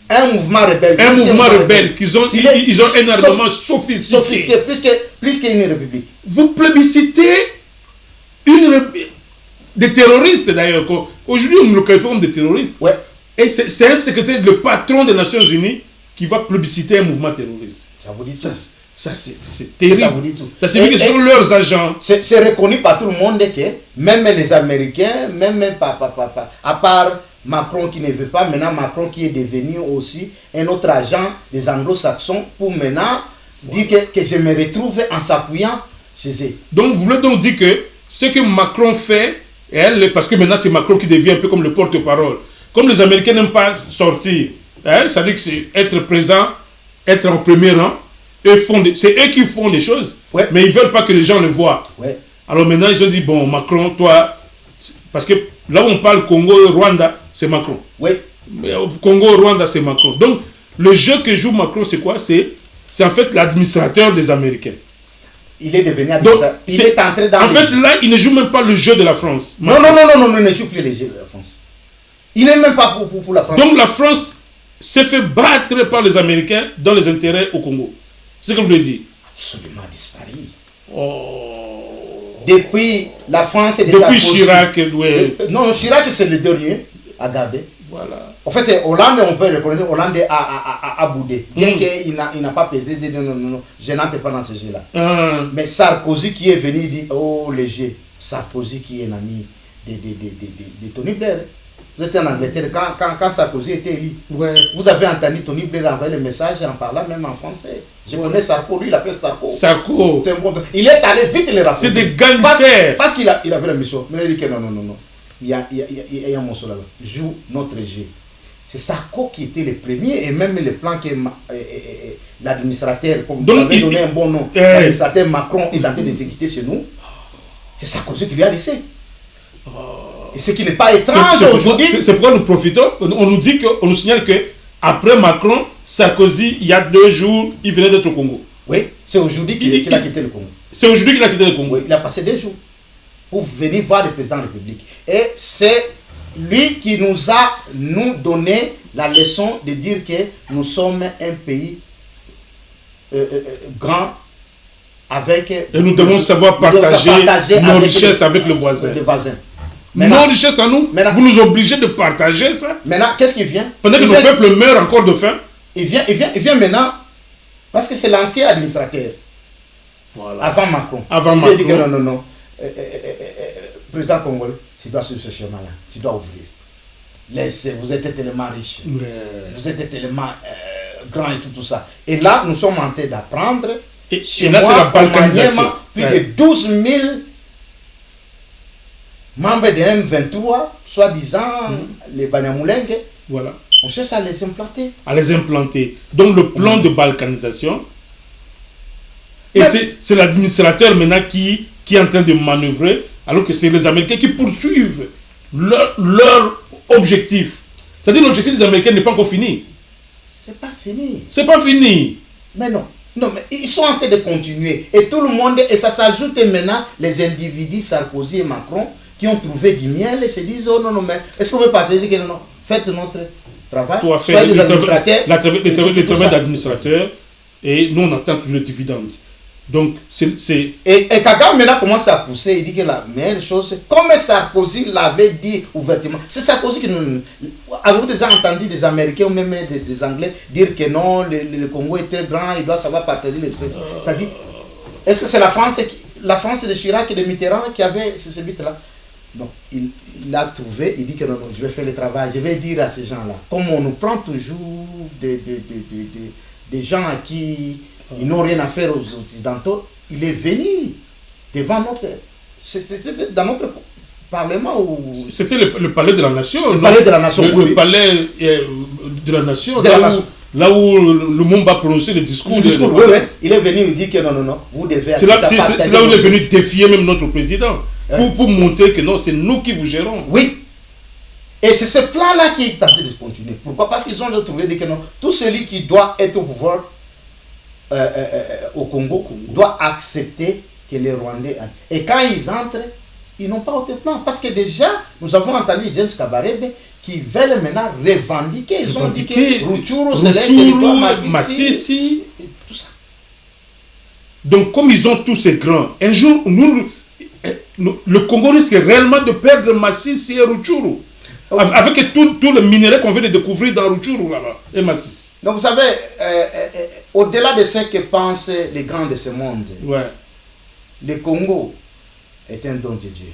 un mouvement rebelle. Un mouvement rebelle qu'ils ont, ils ont énormément sophistiqué. Plus qu'une république. Vous plébiscitez des terroristes d'ailleurs. Aujourd'hui, on nous qualifie comme des terroristes. Ouais. Et c'est un secrétaire, le patron des Nations Unies, qui va plébisciter un mouvement terroriste. Ça vous dit ça c'est terrible. Ça vous dit tout. Ça signifie que ce sont leurs agents. C'est reconnu par tout le monde que même les Américains, même à part Macron qui ne veut pas, maintenant Macron qui est devenu aussi un autre agent des anglo-saxons pour maintenant dire que je me retrouve en s'appuyant chez eux. Donc vous voulez donc dire que ce que Macron fait, parce que maintenant c'est Macron qui devient un peu comme le porte-parole. Comme les Américains n'aiment pas sortir, ça dit que c'est être présent, être en premier rang. C'est eux qui font les choses, ouais. Mais ils ne veulent pas que les gens le voient. Ouais. Alors maintenant, ils ont dit, bon, Macron, toi, parce que là où on parle Congo-Rwanda, c'est Macron. Oui. Congo-Rwanda, c'est Macron. Donc, le jeu que joue Macron, c'est quoi? C'est en fait l'administrateur des Américains. Il est devenu administrateur. Il est entré dans. En fait, là, il ne joue même pas le jeu de la France. Non, il ne joue plus le jeu de la France. Il n'est même pas pour la France. Donc, la France s'est fait battre par les Américains dans les intérêts au Congo. C'est ce que vous voulez dire? Absolument disparu. Oh. Depuis la France et depuis Chirac, ouais. Non, Chirac c'est le dernier à garder. Voilà. En fait, Hollande, on peut reconnaître, Hollande a boudé. Bien qu'il n'a pas pesé, dit non, je n'entre pas dans ce jeu-là. Mais Sarkozy qui est venu dit, oh les jeux, Sarkozy qui est un ami de Tony Blair. Vous êtes en Angleterre, quand Sarkozy était élu, ouais. Vous avez entendu Tony Blair envoyer le message en parlant même en français. Je connais Sarko, lui il appelle Sarko. Sarko. Il est allé vite les rapporter. C'est des gangsters. Parce qu'il avait la mission. Mais il dit que non. Il y a un morceau là-bas. Joue notre jeu. c'est Sarko qui était le premier, et même le plan que l'administrateur, comme donc, vous avez donné un bon nom, l'administrateur Macron est en train d'exécuter chez nous, c'est Sarkozy qui lui a laissé. Et ce qui n'est pas étrange aujourd'hui. C'est pourquoi nous profitons, on nous dit, on nous signale que après Macron, Sarkozy, il y a 2 jours, il venait d'être au Congo. Oui, c'est aujourd'hui qu'il a quitté le Congo. C'est aujourd'hui qu'il a quitté le Congo. Oui, il a passé 2 jours pour venir voir le président de la République. Et c'est lui qui nous donné la leçon de dire que nous sommes un pays grand avec... Et nous devons savoir partager nos richesses avec le voisin. Nos richesses à nous, vous nous obligez de partager ça. Maintenant, qu'est-ce qui vient? Pendant que nos peuples meurent encore de faim. Il vient maintenant, parce que c'est l'ancien administrateur. Voilà. Avant Macron. Il dit que non. Président congolais, tu dois suivre ce chemin-là. Tu dois ouvrir. Laissez, vous êtes tellement riche. Vous êtes tellement grand et tout ça. Et là, nous sommes en train d'apprendre. Et là, c'est la balkanisation. Plus de 12 000 membres de M23, soi-disant les Banyamulenge. Voilà. On cherche à les implanter. Donc le plan de balkanisation. Et c'est l'administrateur maintenant qui est en train de manœuvrer, alors que c'est les Américains qui poursuivent leur objectif. C'est-à-dire l'objectif des Américains n'est pas encore fini. C'est pas fini. C'est pas fini. Mais non, mais ils sont en train de continuer. Et tout le monde, et ça s'ajoute maintenant les individus, Sarkozy et Macron, qui ont trouvé du miel et se disent, oh non, mais est-ce qu'on veut partager que non, faites notre travail. Toi, soyez des administrateurs. Le travail d'administrateur, et nous on attend toujours les dividendes. Donc, Et Kagame maintenant commence à pousser, il dit que la meilleure chose, comme Sarkozy l'avait dit ouvertement, c'est Sarkozy qui nous... Avez-vous déjà entendu des Américains ou même des Anglais dire que non, le Congo est très grand, il doit savoir partager les richesses. Ça dit, est-ce que c'est la France de Chirac et de Mitterrand qui avait ce but-là? Non, il a trouvé, il dit que non, je vais faire le travail, je vais dire à ces gens-là, comme on nous prend toujours des gens à qui ils n'ont rien à faire aux Occidentaux, il est venu devant notre... C'était dans notre parlement ou... C'était le palais de la nation. Le palais de la nation, oui. Le palais de la nation, là où le monde va prononcer le discours. Oui. Il est venu, il dit que non, vous devez... C'est là où il est venu défier même notre président, pour montrer que non, c'est nous qui vous gérons. Oui. Et c'est ce plan-là qui est tenté de se continuer. Pourquoi? Parce qu'ils ont trouvé que non, tout celui qui doit être au pouvoir au Congo doit accepter que les Rwandais... Et quand ils entrent, ils n'ont pas autre plan. Parce que déjà, nous avons entendu James Kabarebe qui veulent maintenant revendiquer. Ils ont dit que Rutshuru, c'est leur territoire, Masisi, et tout ça. Donc, comme ils ont tous ces grands, un jour, le Congo risque réellement de perdre Masisi et Rutshuru. Avec tout le minerai qu'on vient de découvrir dans Rutshuru là-bas, et Masisi. Donc, vous savez, au-delà de ce que pensent les grands de ce monde, le Congo est un don de Dieu.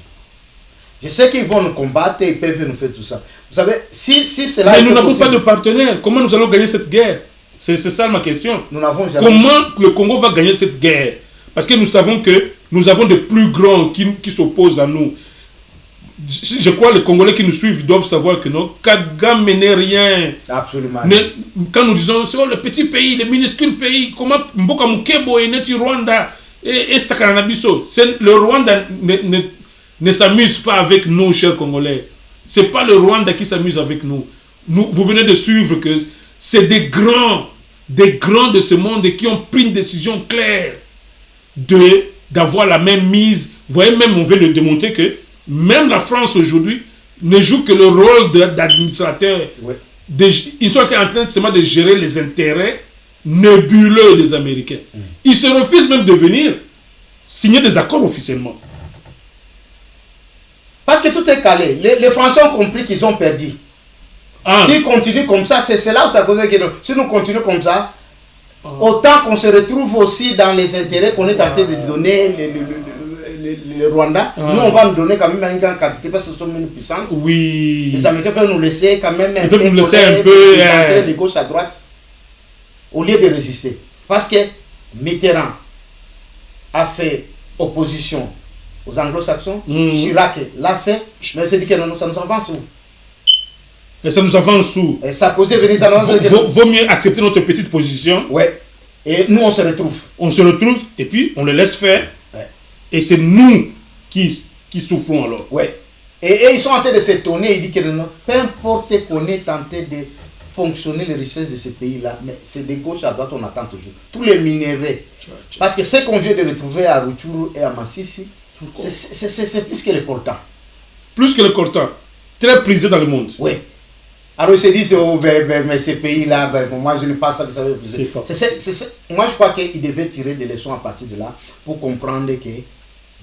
Je sais qu'ils vont nous combattre, ils peuvent nous faire tout ça. Vous savez, si cela... Mais nous n'avons pas de partenaire. Comment nous allons gagner cette guerre? C'est ça ma question. Nous n'avons jamais... Comment le Congo va gagner cette guerre? Parce que nous savons que nous avons de plus grands qui s'opposent à nous. Je crois que les Congolais qui nous suivent doivent savoir que non, Kagame n'est rien. Absolument. Quand nous disons, c'est le petit pays, le minuscule pays, comment Mboka Mukebo et Neti Rwanda et Sakaranabiso, le Rwanda ne s'amuse pas avec nous, chers Congolais. Ce n'est pas le Rwanda qui s'amuse avec nous. Vous venez de suivre que c'est des grands de ce monde qui ont pris une décision claire d'avoir la même mise. Vous voyez, même on veut le démontrer que même la France aujourd'hui ne joue que le rôle d'administrateur. Oui. Ils sont en train seulement de gérer les intérêts nébuleux des Américains. Ils se refusent même de venir signer des accords officiellement. Parce que tout est calé. Les Français ont compris qu'ils ont perdu. S'ils continuent comme ça, c'est là où ça cause que si nous continuons comme ça, autant qu'on se retrouve aussi dans les intérêts qu'on est en train de donner le Rwanda, nous on va nous donner quand même une grande quantité parce que nous sommes une puissance. Oui. Les Américains peuvent nous laisser quand même un peu de gauche à droite au lieu de résister. Parce que Mitterrand a fait opposition aux Anglo-Saxons, Chirac l'a fait, mais c'est dit que non, ça nous avance où? Et ça nous avance sous. Et Sarkozy est venu nous annoncer que... Vaut mieux accepter notre petite position. Ouais. Et nous, on se retrouve. On se retrouve et puis on les laisse faire. Ouais. Et c'est nous qui souffrons alors. Ouais. Et ils sont en train de s'étonner. Ils disent que non, peu importe qu'on est tenté de fonctionner les richesses de ces pays-là, mais c'est de gauche à droite, on attend toujours. Tous les minéraux. Parce que ce qu'on vient de retrouver à Rutshuru et à Massissi, c'est plus que le coltan. Plus que le coltan. Très prisé dans le monde. Oui. Alors ils se disent, oh, mais ces pays-là, moi je ne pense pas que ça veut plus. Moi je crois qu'ils devaient tirer des leçons à partir de là pour comprendre que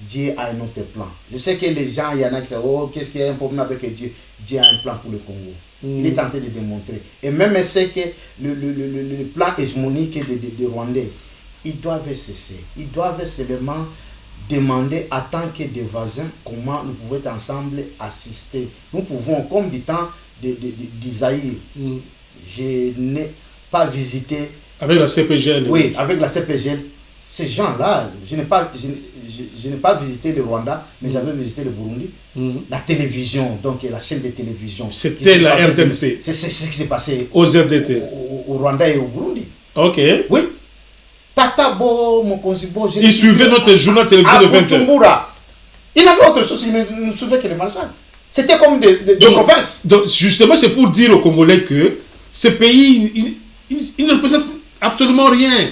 Dieu a un autre plan. Je sais que les gens, il y en a qui disent, oh, qu'est-ce qu'il y a un problème avec Dieu? Dieu a un plan pour le Congo. Il est tenté de démontrer. Et même c'est que le plan hégémonique des Rwandais, ils doivent cesser. Ils doivent seulement demander à tant que des voisins comment nous pouvons être ensemble assister. Nous pouvons, comme du temps d'Isaïe, je n'ai pas visité... Avec la CPGL. Oui, avec la CPGL. Ces gens-là, je n'ai pas visité le Rwanda, mais j'avais visité le Burundi. La télévision, donc la chaîne de télévision. C'était la RTNC. C'est ce qui s'est passé aux RDT. Au Rwanda et au Burundi. Ok. Oui. Tatabo, Mokonzibo, il suivait notre journal télévisé de 20h. Il n'avait autre chose, il ne suivait que les marchands. C'était comme des provinces. Donc, justement, c'est pour dire aux Congolais que ces pays, ils ne représentent absolument rien.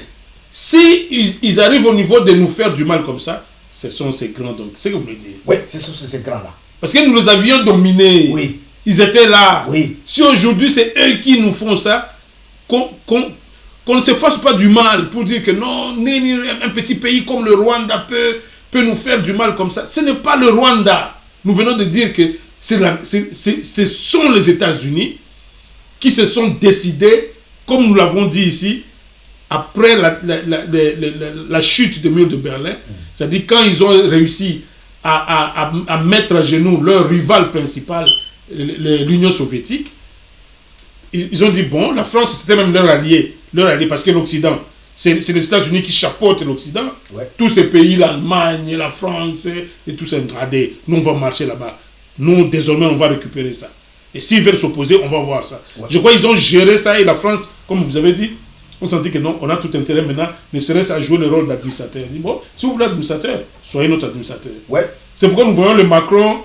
Si ils arrivent au niveau de nous faire du mal comme ça, ce sont ces grands, donc. C'est ce que vous voulez dire? Oui, ce sont ces grands-là. Parce que nous les avions dominés. Oui. Ils étaient là. Oui. Si aujourd'hui, c'est eux qui nous font ça, qu'on ne se fasse pas du mal pour dire que non, un petit pays comme le Rwanda peut nous faire du mal comme ça. Ce n'est pas le Rwanda. Nous venons de dire que ce sont les États-Unis qui se sont décidés, comme nous l'avons dit ici, après la chute du mur de Berlin, c'est-à-dire quand ils ont réussi à mettre à genoux leur rival principal, l'Union soviétique, ils ont dit, bon, la France, c'était même leur allié, parce que l'Occident, c'est les États-Unis qui chapeautent l'Occident. Ouais. Tous ces pays, l'Allemagne, la France, et tout ça, regardez, nous, on va marcher là-bas. Nous, désormais, on va récupérer ça. Et s'ils veulent s'opposer, on va voir ça. Ouais. Je crois qu'ils ont géré ça, et la France, comme vous avez dit, on s'en dit que non, on a tout intérêt maintenant, ne serait-ce à jouer le rôle d'administrateur. On dit, bon, si vous voulez administrateur, soyez notre administrateur. Ouais. C'est pourquoi nous voyons le Macron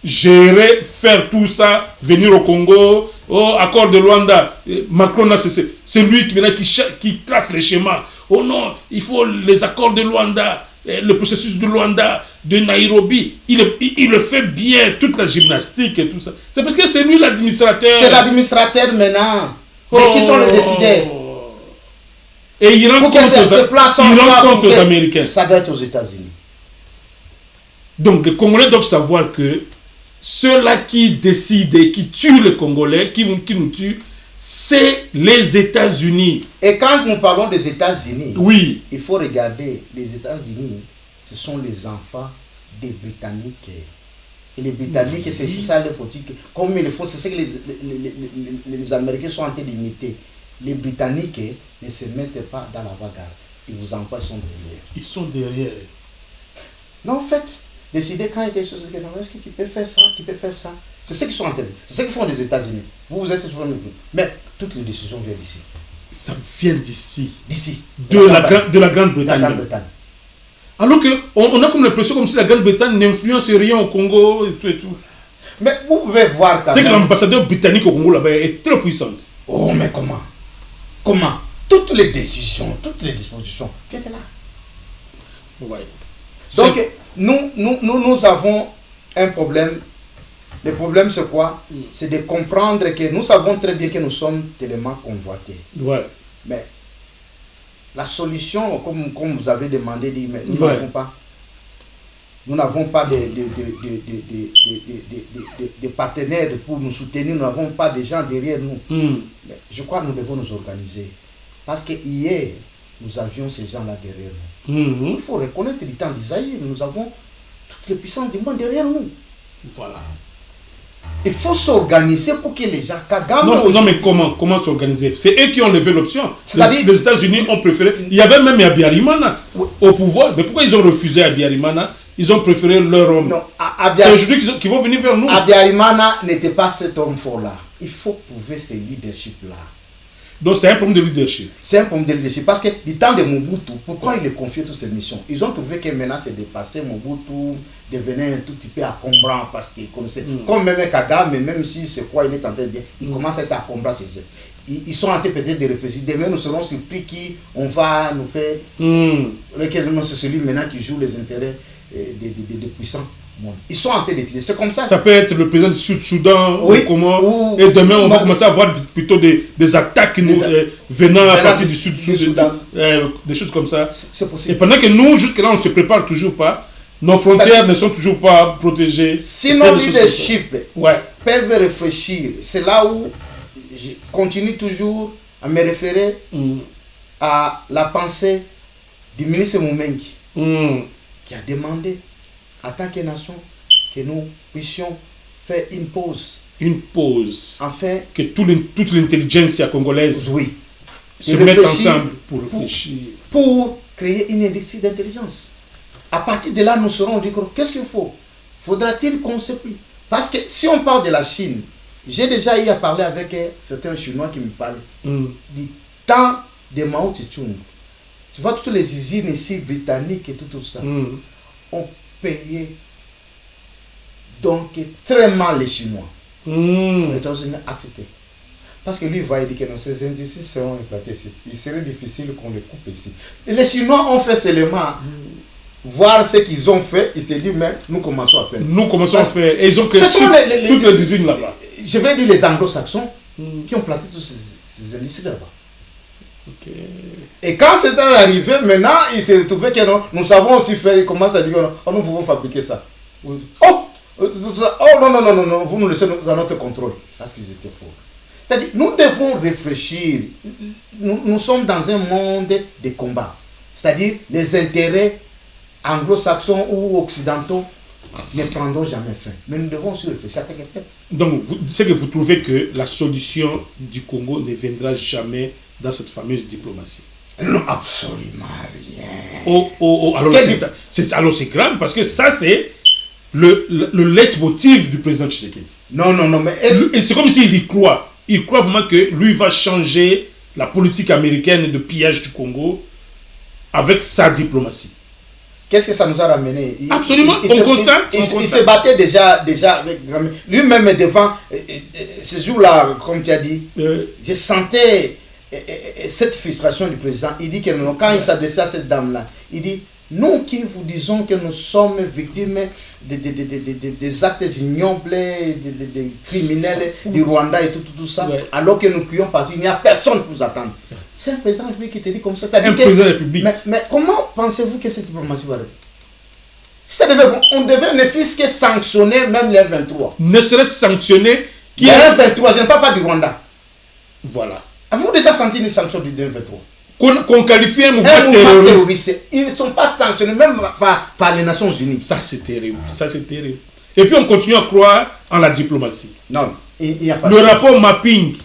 gérer, faire tout ça, venir au Congo, oh, accord de Luanda. Macron, c'est lui qui trace les schémas. Oh non, il faut les accords de Luanda, le processus de Luanda, de Nairobi. Il le fait bien, toute la gymnastique et tout ça. C'est parce que c'est lui l'administrateur. C'est l'administrateur maintenant. Mais qui sont les décideurs. Et il rend compte aux Américains. Ça doit être aux États-Unis. Donc les Congolais doivent savoir que ceux-là qui décident et qui tuent les Congolais, qui nous tuent, c'est les États-Unis. Et quand nous parlons des États-Unis, oui, il faut regarder, les États-Unis, ce sont les enfants des Britanniques. Et les Britanniques, oui, c'est ça leur politique. Comme ils le font, c'est ce que les Américains sont en train d'imiter. Les Britanniques ne se mettent pas dans l'avant-garde. Ils vous envoient, ils sont derrière. Ils sont derrière. Non, en fait, décider quand il y a quelque chose, est-ce que tu peux faire ça, tu peux faire ça. C'est ce qu'ils sont en train de faire. C'est ce qu'ils font les États-Unis. Vous êtes sur le coup. Mais toutes les décisions viennent d'ici. Ça vient d'ici. D'ici. De la Grande-Bretagne. Alors qu'on a comme l'impression comme si la Grande-Bretagne n'influence rien au Congo et tout et tout. Mais vous pouvez voir quand même. C'est que l'ambassadeur britannique au Congo là-bas est très puissante. Oh, mais comment? Comment? Toutes les décisions, toutes les dispositions qui étaient là. Ouais. Donc, nous avons un problème. Le problème, c'est quoi? C'est de comprendre que nous savons très bien que nous sommes tellement convoités. Ouais. Mais la solution, comme vous avez demandé, mais nous n'avons pas. Nous n'avons pas de partenaires pour nous soutenir, nous n'avons pas de gens derrière nous. Mais je crois que nous devons nous organiser. Parce que hier, nous avions ces gens-là derrière nous. Il faut reconnaître le temps d'Isaïe, nous avons toutes les puissances du monde derrière nous. Voilà. Il faut s'organiser pour que les gens... Non, mais comment s'organiser? C'est eux qui ont levé l'option. Les États-Unis ont préféré... Il y avait même Abiyarimana au pouvoir. Mais pourquoi ils ont refusé Abiyarimana? Ils ont préféré leur homme. C'est aujourd'hui qu'ils vont venir vers nous. Abiyarimana n'était pas cet homme fort-là. il faut prouver ce leadership-là. Donc c'est un problème de leadership. C'est un problème de leadership parce que du temps de Mobutu, pourquoi il a confié toutes ces missions? Ils ont trouvé que maintenant c'est dépassé, Mobutu devenait un tout petit peu encombrant parce qu'il connaissait. Comme même Kagame, même si c'est quoi il est en train de dire, il commence à être encombrant. Ils sont en train peut-être de réfléchir. Demain nous serons surpris qui on va nous faire. C'est celui maintenant qui joue les intérêts des puissants. Ils sont en train d'étudier. C'est comme ça. Ça peut être le président du Sud-Soudan oui, ou comment. Et demain, on va commencer à voir plutôt des attaques venant à partir du Sud-Soudan. Des choses comme ça. C'est possible. Et pendant que nous, jusque-là, on ne se prépare toujours pas, nos frontières ne sont toujours pas protégées. Si nos leadership peuvent réfléchir, c'est là où je continue toujours à me référer à la pensée du ministre Moumengi qui a demandé en tant que nation, que nous puissions faire une pause. Une pause. Enfin, que toute l'intelligence congolaise se mette ensemble pour réfléchir. Pour créer une industrie d'intelligence. À partir de là, nous saurons dire qu'est-ce qu'il faut. Faudra-t-il qu'on se plie? Parce que si on parle de la Chine, j'ai déjà eu à parler avec certains Chinois qui me parlent du temps de Mao Tse-tung. Tu vois, toutes les usines ici, britanniques et tout ça, ont payé donc très mal les Chinois. Les États-Unis ont accepté. Parce que lui, il va dire que ces industries seront éclatées ici. Il serait difficile qu'on les coupe ici. Et les Chinois ont fait seulement voir ce qu'ils ont fait. Ils se disent, mais nous commençons à faire. Nous commençons à faire. Et ils ont créé toutes les usines là-bas. Je vais dire les anglo-saxons qui ont planté toutes ces industries là-bas. Okay. Et quand c'est arrivé, maintenant, il s'est retrouvé que nous savons aussi faire, ils commencent à dire que nous pouvons fabriquer ça. Oh, non, vous nous laissez dans notre contrôle. Parce qu'ils étaient forts. C'est-à-dire, nous devons réfléchir. Nous sommes dans un monde de combat. C'est-à-dire, les intérêts anglo-saxons ou occidentaux ne prendront jamais fin. Mais nous devons aussi réfléchir à quelque chose. Donc, c'est que vous trouvez que la solution du Congo ne viendra jamais dans cette fameuse diplomatie? Non, absolument rien. Alors c'est grave parce que ça c'est le leitmotiv du président Tshisekedi. Non, mais c'est comme s'il y croit. Il croit vraiment que lui va changer la politique américaine de pillage du Congo avec sa diplomatie. Qu'est-ce que ça nous a ramené? Absolument, on constate. Il se battait déjà avec lui-même devant ce jour-là, comme tu as dit. Je sentais cette frustration du président. Il dit que non, quand il s'adressait à cette dame-là, il dit, nous qui vous disons que nous sommes victimes des actes ignobles, des criminels du Rwanda et tout ça, alors que nous crions partout, il n'y a personne pour nous attendre. C'est un président de la République qui te dit comme ça. Un président de la République. Mais comment pensez-vous que cette diplomatie va arriver? On devait ne fût-ce que sanctionner même les 23. Ne serait-ce sanctionner qui est 23, je ne parle pas du Rwanda. Voilà. Avez-vous déjà senti une sanction du 23? Qu'on qualifie un mouvement terroriste. Ils ne sont pas sanctionnés même par les Nations Unies. Ça c'est terrible. Et puis on continue à croire en la diplomatie. Non, il n'y a pas. Le rapport mapping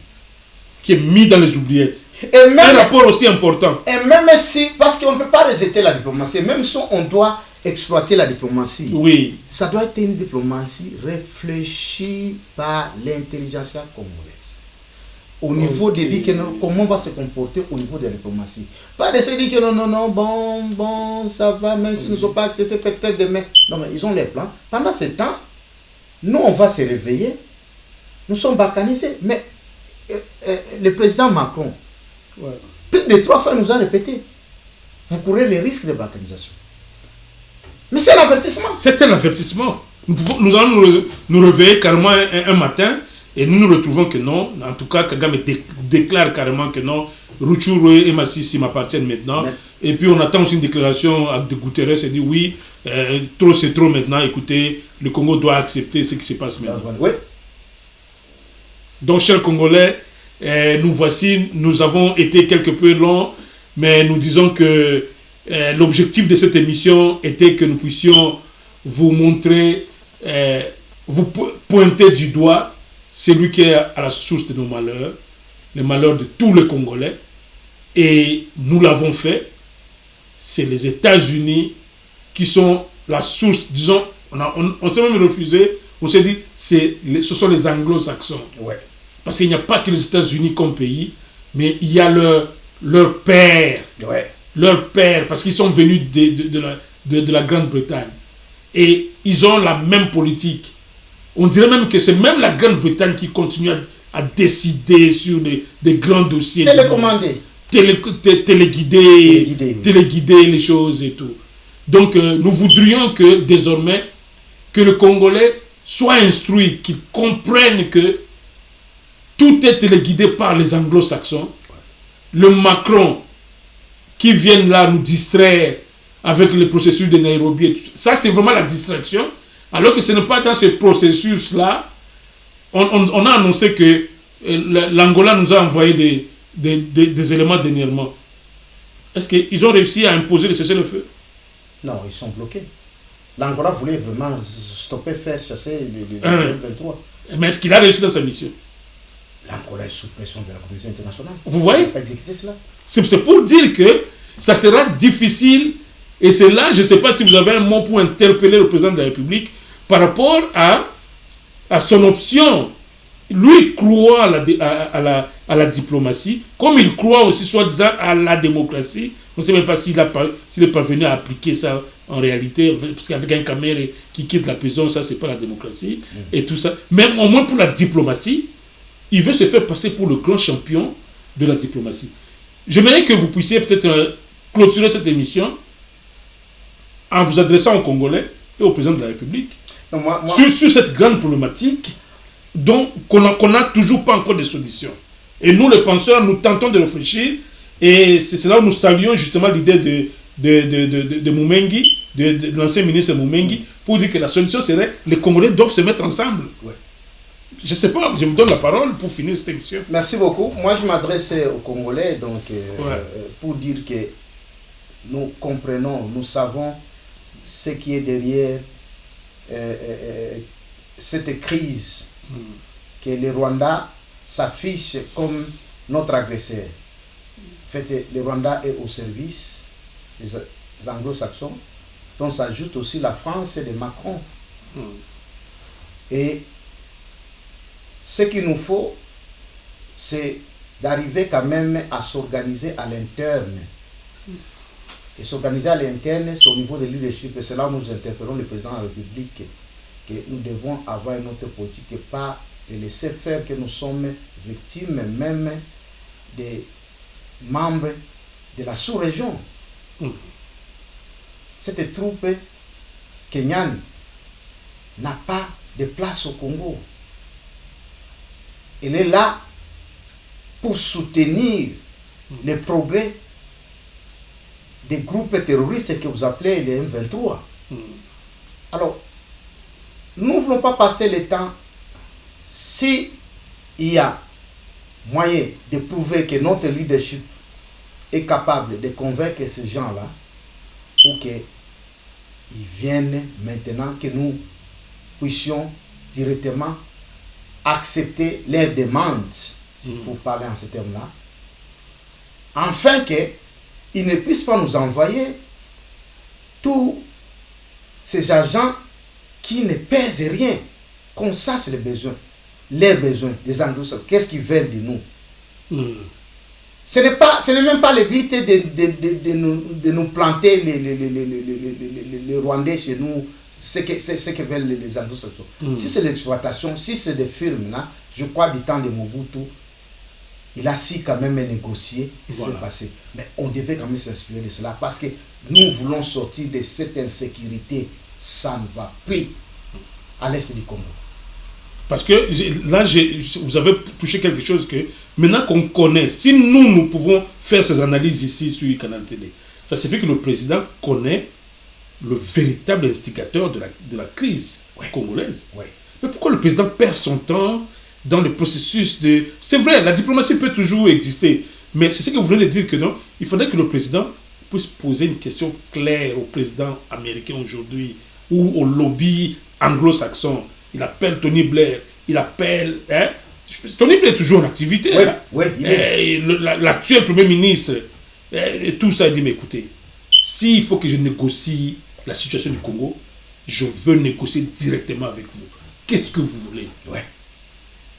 qui est mis dans les oubliettes. Et même, un rapport aussi important. Et même si, parce qu'on ne peut pas rejeter la diplomatie, même si on doit exploiter la diplomatie, ça doit être une diplomatie réfléchie par l'intelligence congolaise. Au niveau de dire que comment on va se comporter au niveau de la diplomatie. Pas de se dire que non, bon, ça va, même si nous ne sommes pas acceptés peut-être demain. Non, mais ils ont les plans. Pendant ce temps, nous, on va se réveiller. Nous sommes balkanisés. Mais le président Macron, plus de 3 fois, nous a répété, vous courez les risques de balkanisation. Mais c'est un avertissement. C'est un avertissement. Nous allons nous réveiller carrément un matin. Et nous nous retrouvons que non, en tout cas Kagame déclare carrément que non, Rutshuru et Masisi m'appartiennent maintenant. Et puis on attend aussi une déclaration de Guterres et dit oui, trop c'est trop maintenant, écoutez, le Congo doit accepter ce qui se passe maintenant. Oui. Donc chers Congolais, nous avons été quelque peu longs, mais nous disons que l'objectif de cette émission était que nous puissions vous montrer, vous pointer du doigt celui qui est à la source de nos malheurs, les malheurs de tous les Congolais. Et nous l'avons fait. C'est les États-Unis qui sont la source, disons, on s'est même refusé, on s'est dit, ce sont les anglo-saxons. parce qu'il n'y a pas que les États-Unis comme pays, mais il y a leur père. Ouais. Leur père, parce qu'ils sont venus de la Grande-Bretagne. Et ils ont la même politique. On dirait même que c'est même la Grande-Bretagne qui continue à décider sur des grands dossiers. Télécommandé. Téléguider les choses et tout. Donc nous voudrions que désormais que le Congolais soit instruit, qu'il comprenne que tout est téléguidé par les anglo-saxons. Le Macron qui viennent là nous distraire avec le processus de Nairobi. Ça, c'est vraiment la distraction. Alors que ce n'est pas dans ce processus-là. On a annoncé que l'Angola nous a envoyé des éléments d'énervement. Est-ce qu'ils ont réussi à imposer le cessez-le-feu? Non, ils sont bloqués. L'Angola voulait vraiment stopper, faire chasser le M23. Mais est-ce qu'il a réussi dans sa mission? L'Angola est sous pression de la communauté internationale. Vous voyez? Il n'a pas exécuté cela. C'est pour dire que ça sera difficile. Et c'est là, je ne sais pas si vous avez un mot pour interpeller le président de la République par rapport à son option. Lui croit à la diplomatie, comme il croit aussi soi-disant à la démocratie. On ne sait même pas s'il est parvenu à appliquer ça en réalité, parce qu'avec un caméra qui quitte la prison, ça c'est pas la démocratie, et tout ça. Même au moins pour la diplomatie, il veut se faire passer pour le grand champion de la diplomatie. J'aimerais que vous puissiez peut-être clôturer cette émission en vous adressant aux Congolais et au président de la République sur cette grande problématique qu'on n'a toujours pas encore de solution. Et nous, les penseurs, nous tentons de réfléchir, et c'est là où nous saluons justement l'idée de Moumengi, de l'ancien ministre Moumengi, pour dire que la solution serait les Congolais doivent se mettre ensemble. Ouais. Je ne sais pas, je vous donne la parole pour finir cette émission. Merci beaucoup. Moi, je m'adresse aux Congolais pour dire que nous comprenons, nous savons ce qui est derrière cette crise, que le Rwanda s'affiche comme notre agresseur. En fait, le Rwanda est au service des anglo-saxons, dont s'ajoute aussi la France et de Macron. Et ce qu'il nous faut, c'est d'arriver quand même à s'organiser à l'interne. Et s'organiser à l'interne, c'est au niveau de leadership. Et c'est là où nous interpellons le président de la République que nous devons avoir une autre politique et pas de laisser faire que nous sommes victimes même des membres de la sous-région. Cette troupe kenyane n'a pas de place au Congo. Elle est là pour soutenir les progrès des groupes terroristes que vous appelez les M23. Alors, nous ne voulons pas passer le temps, si il y a moyen de prouver que notre leadership est capable de convaincre ces gens-là, pour qu'ils viennent maintenant, que nous puissions directement accepter leurs demandes, s'il faut parler en ces termes-là, afin qu'ils ne puissent pas nous envoyer tous ces agents qui ne pèsent rien, qu'on sache les besoins, leurs besoins, des anglo-saxons, qu'est-ce qu'ils veulent de nous. Ce n'est même pas le but de nous planter les Rwandais chez nous, ce que veulent les anglo-saxons. Si c'est l'exploitation, si c'est des firmes, là, je crois du temps de Mobutu, il a si quand même négocié et c'est passé. Mais on devait quand même s'inspirer de cela parce que nous voulons sortir de cette insécurité. Ça ne va plus à l'est du Congo. Parce que là, vous avez touché quelque chose que maintenant qu'on connaît, si nous pouvons faire ces analyses ici sur le Canal Télé, ça signifie que le président connaît le véritable instigateur de la crise congolaise. Mais pourquoi le président perd son temps dans le processus de... C'est vrai, la diplomatie peut toujours exister, mais c'est ce que vous venez de dire que non, il faudrait que le président puisse poser une question claire au président américain aujourd'hui, ou au lobby anglo-saxon. Il appelle Tony Blair, il appelle... Tony Blair est toujours en activité. L'actuel Premier ministre, et tout ça, il dit, mais écoutez, s'il faut que je négocie la situation du Congo, je veux négocier directement avec vous. Qu'est-ce que vous voulez?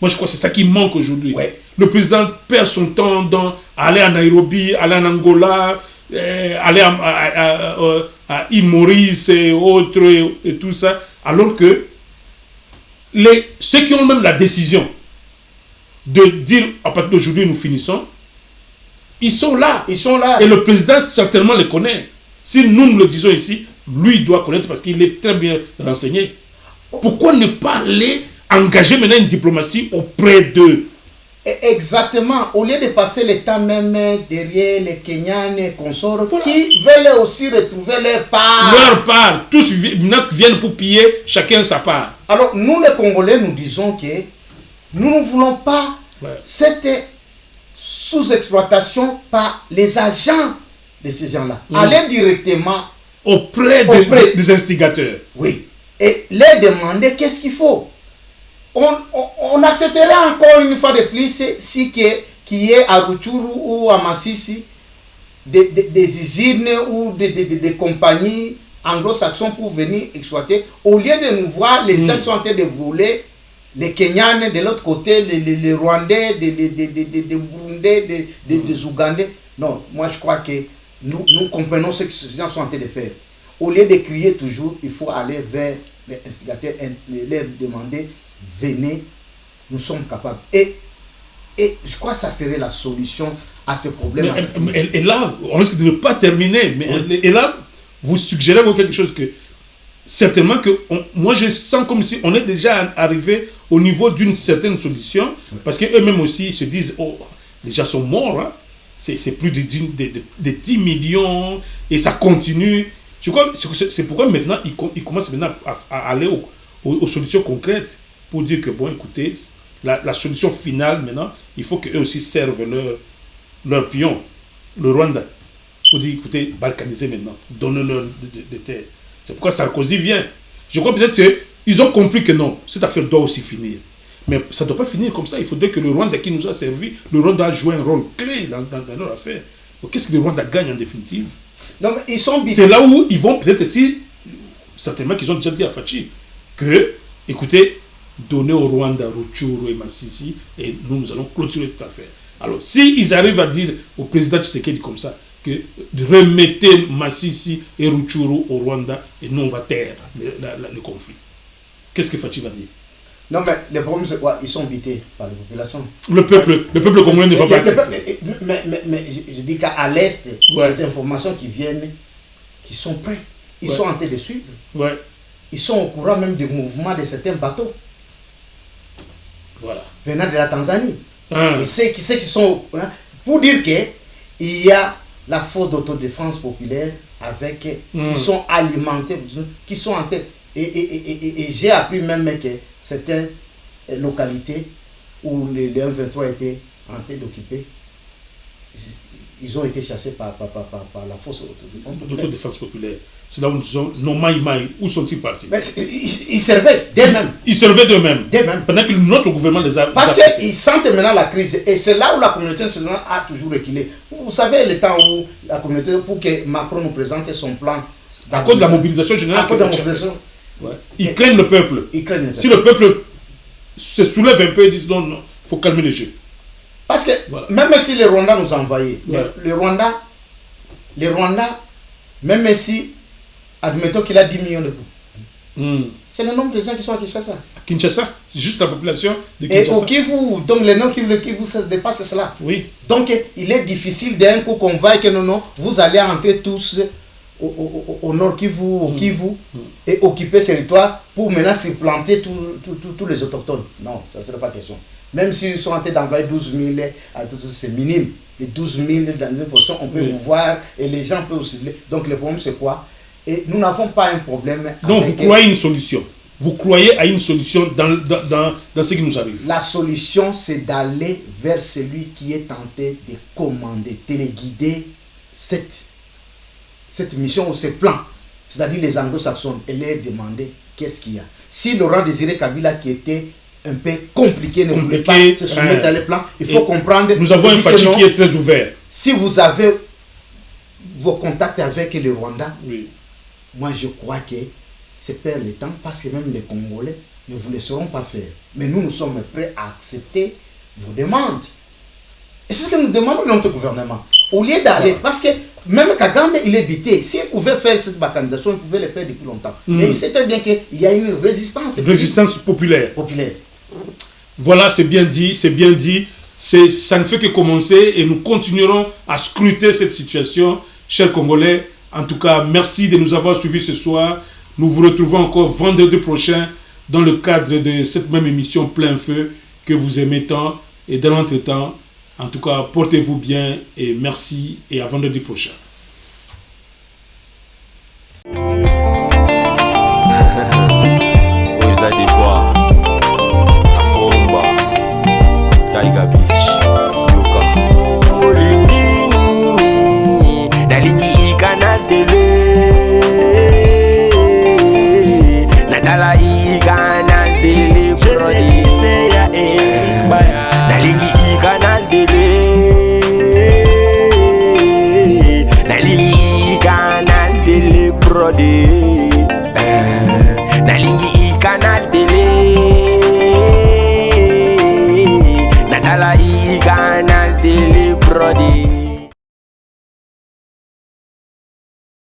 Moi, je crois que c'est ça qui manque aujourd'hui. Ouais. Le président perd son temps dans aller à Nairobi, aller en Angola, aller à île Maurice et autres, et tout ça, alors que ceux qui ont même la décision de dire à partir d'aujourd'hui nous finissons, ils sont là. Ils sont là. Et le président certainement les connaît. Si nous le disons ici, lui il doit connaître parce qu'il est très bien renseigné. Pourquoi ne pas aller engager maintenant une diplomatie auprès d'eux? Exactement. Au lieu de passer le temps même derrière les Kenyans et consorts qui veulent aussi retrouver leur part. Leur part. Tous viennent pour piller, chacun sa part. Alors, nous les Congolais, nous disons que nous ne voulons pas cette sous-exploitation par les agents de ces gens-là. Aller directement auprès des instigateurs. Oui. Et leur demander qu'est-ce qu'il faut. On accepterait encore une fois de plus si qu'il y ait à Rutshuru ou à Masisi des usines ou des compagnies anglo-saxons pour venir exploiter. Au lieu de nous voir, les gens sont en train de voler les Kenyans de l'autre côté, les Rwandais, des Burundais, des Ougandais. Non, moi je crois que nous comprenons ce que ces gens sont en train de faire. Au lieu de crier toujours, il faut aller vers les instigateurs et leur demander venez, nous sommes capables. Et je crois que ça serait la solution à ce problème. Et là, on risque de ne pas terminer. Mais et là, vous suggérez quelque chose que certainement que moi je sens comme si on est déjà arrivé au niveau d'une certaine solution, parce qu'eux-mêmes aussi se disent oh, les gens sont morts, hein. C'est plus de 10 millions et ça continue. Je crois que c'est pourquoi maintenant ils commencent maintenant à aller aux solutions concrètes pour dire que bon écoutez, la solution finale maintenant, il faut qu'eux aussi servent leur pion, le Rwanda, pour dire écoutez, balkaniser maintenant, donnez-leur des terres. C'est pourquoi Sarkozy vient. Je crois peut-être qu'ils ont compris que non, cette affaire doit aussi finir. Mais ça ne doit pas finir comme ça. Il faudrait que le Rwanda qui nous a servi, le Rwanda a joué un rôle clé dans leur affaire. Donc, qu'est-ce que le Rwanda gagne en définitive? Non, mais ils sont c'est là où ils vont peut-être aussi, certainement qu'ils ont déjà dit à Fachi, que, écoutez, donnez au Rwanda, Rutshuru et Masisi, et nous allons clôturer cette affaire. Alors, s'ils arrivent à dire au président Tshisekedi comme ça, que remettez Masisi et Rutshuru au Rwanda, et nous on va taire le conflit. Qu'est-ce que Fachi va dire? Non, mais le problème, c'est quoi? Ils sont bités par la population. Le peuple congolais ne va pas accepter. Mais je dis qu'à l'Est, les informations qui viennent, qui sont prêts, ils sont en train de suivre. Ouais. Ils sont au courant même du mouvement de certains bateaux. Voilà. Venant de la Tanzanie. Et ceux qui sont... Hein, pour dire qu'il y a la force d'autodéfense populaire avec qui sont alimentés, qui sont en tête. Et j'ai appris même que certaines localités où les M23 étaient en train d'occuper, ils ont été chassés par la force d'autodéfense populaire. C'est là où nous disons, non, maï, où sont-ils partis? Ils servaient d'eux-mêmes. Ils servaient d'eux-mêmes. Pendant que notre gouvernement les a... Parce qu'ils sentent maintenant la crise. Et c'est là où la communauté internationale a toujours reculé. Vous savez, le temps où la communauté, pour que Macron nous présente son plan... À cause de la mobilisation générale. À cause de la mobilisation. Ouais. Ils craignent le peuple. Si le peuple se soulève un peu et dit non, il faut calmer les jeux. Parce que même si le Rwanda nous envahit, le Rwanda, même si, admettons qu'il a 10 millions de coups, c'est le nombre de gens qui sont à Kinshasa. À Kinshasa, c'est juste la population de Kinshasa. Et au Kivu, donc le nom Kivu ça dépasse cela. Oui. Donc il est difficile d'un coup qu'on va et que non, vous allez entrer tous au nord Kivu, au Kivu, et occuper ces territoires pour maintenant supplanter tous les autochtones. Non, ça ne serait pas question. Même s'ils sont en train d'envoyer 12 000, c'est minime. Les 12 000 dans une position, on peut vous voir et les gens peuvent aussi. Donc le problème c'est quoi? Et nous n'avons pas un problème. Donc vous croyez une solution? Vous croyez à une solution dans ce qui nous arrive? La solution c'est d'aller vers celui qui est tenté de commander, téléguider cette mission ou ce plan, c'est-à-dire les anglo-saxons, et leur demander qu'est-ce qu'il y a. Si Laurent Désiré Kabila, qui était un peu compliqué, ne voulait pas se soumettre à les plans, il faut comprendre... Nous avons un Fachi qui est très ouvert. Si vous avez vos contacts avec le Rwanda, moi je crois que c'est perdre le temps, parce que même les Congolais ne vous laisseront pas faire. Mais nous sommes prêts à accepter vos demandes. Et c'est ce que nous demandons de notre gouvernement. Au lieu d'aller, parce que même Kagame, il est bité. S'il pouvait faire cette balkanisation, il pouvait le faire depuis longtemps. Mais il sait très bien qu'il y a une résistance. Résistance populaire. Voilà, c'est bien dit, c'est bien dit. Ça ne fait que commencer et nous continuerons à scruter cette situation, chers Congolais. En tout cas, merci de nous avoir suivis ce soir. Nous vous retrouvons encore vendredi prochain dans le cadre de cette même émission Plein Feu que vous aimez tant. Et dans l'entretemps, en tout cas, portez-vous bien et merci et à vendredi prochain.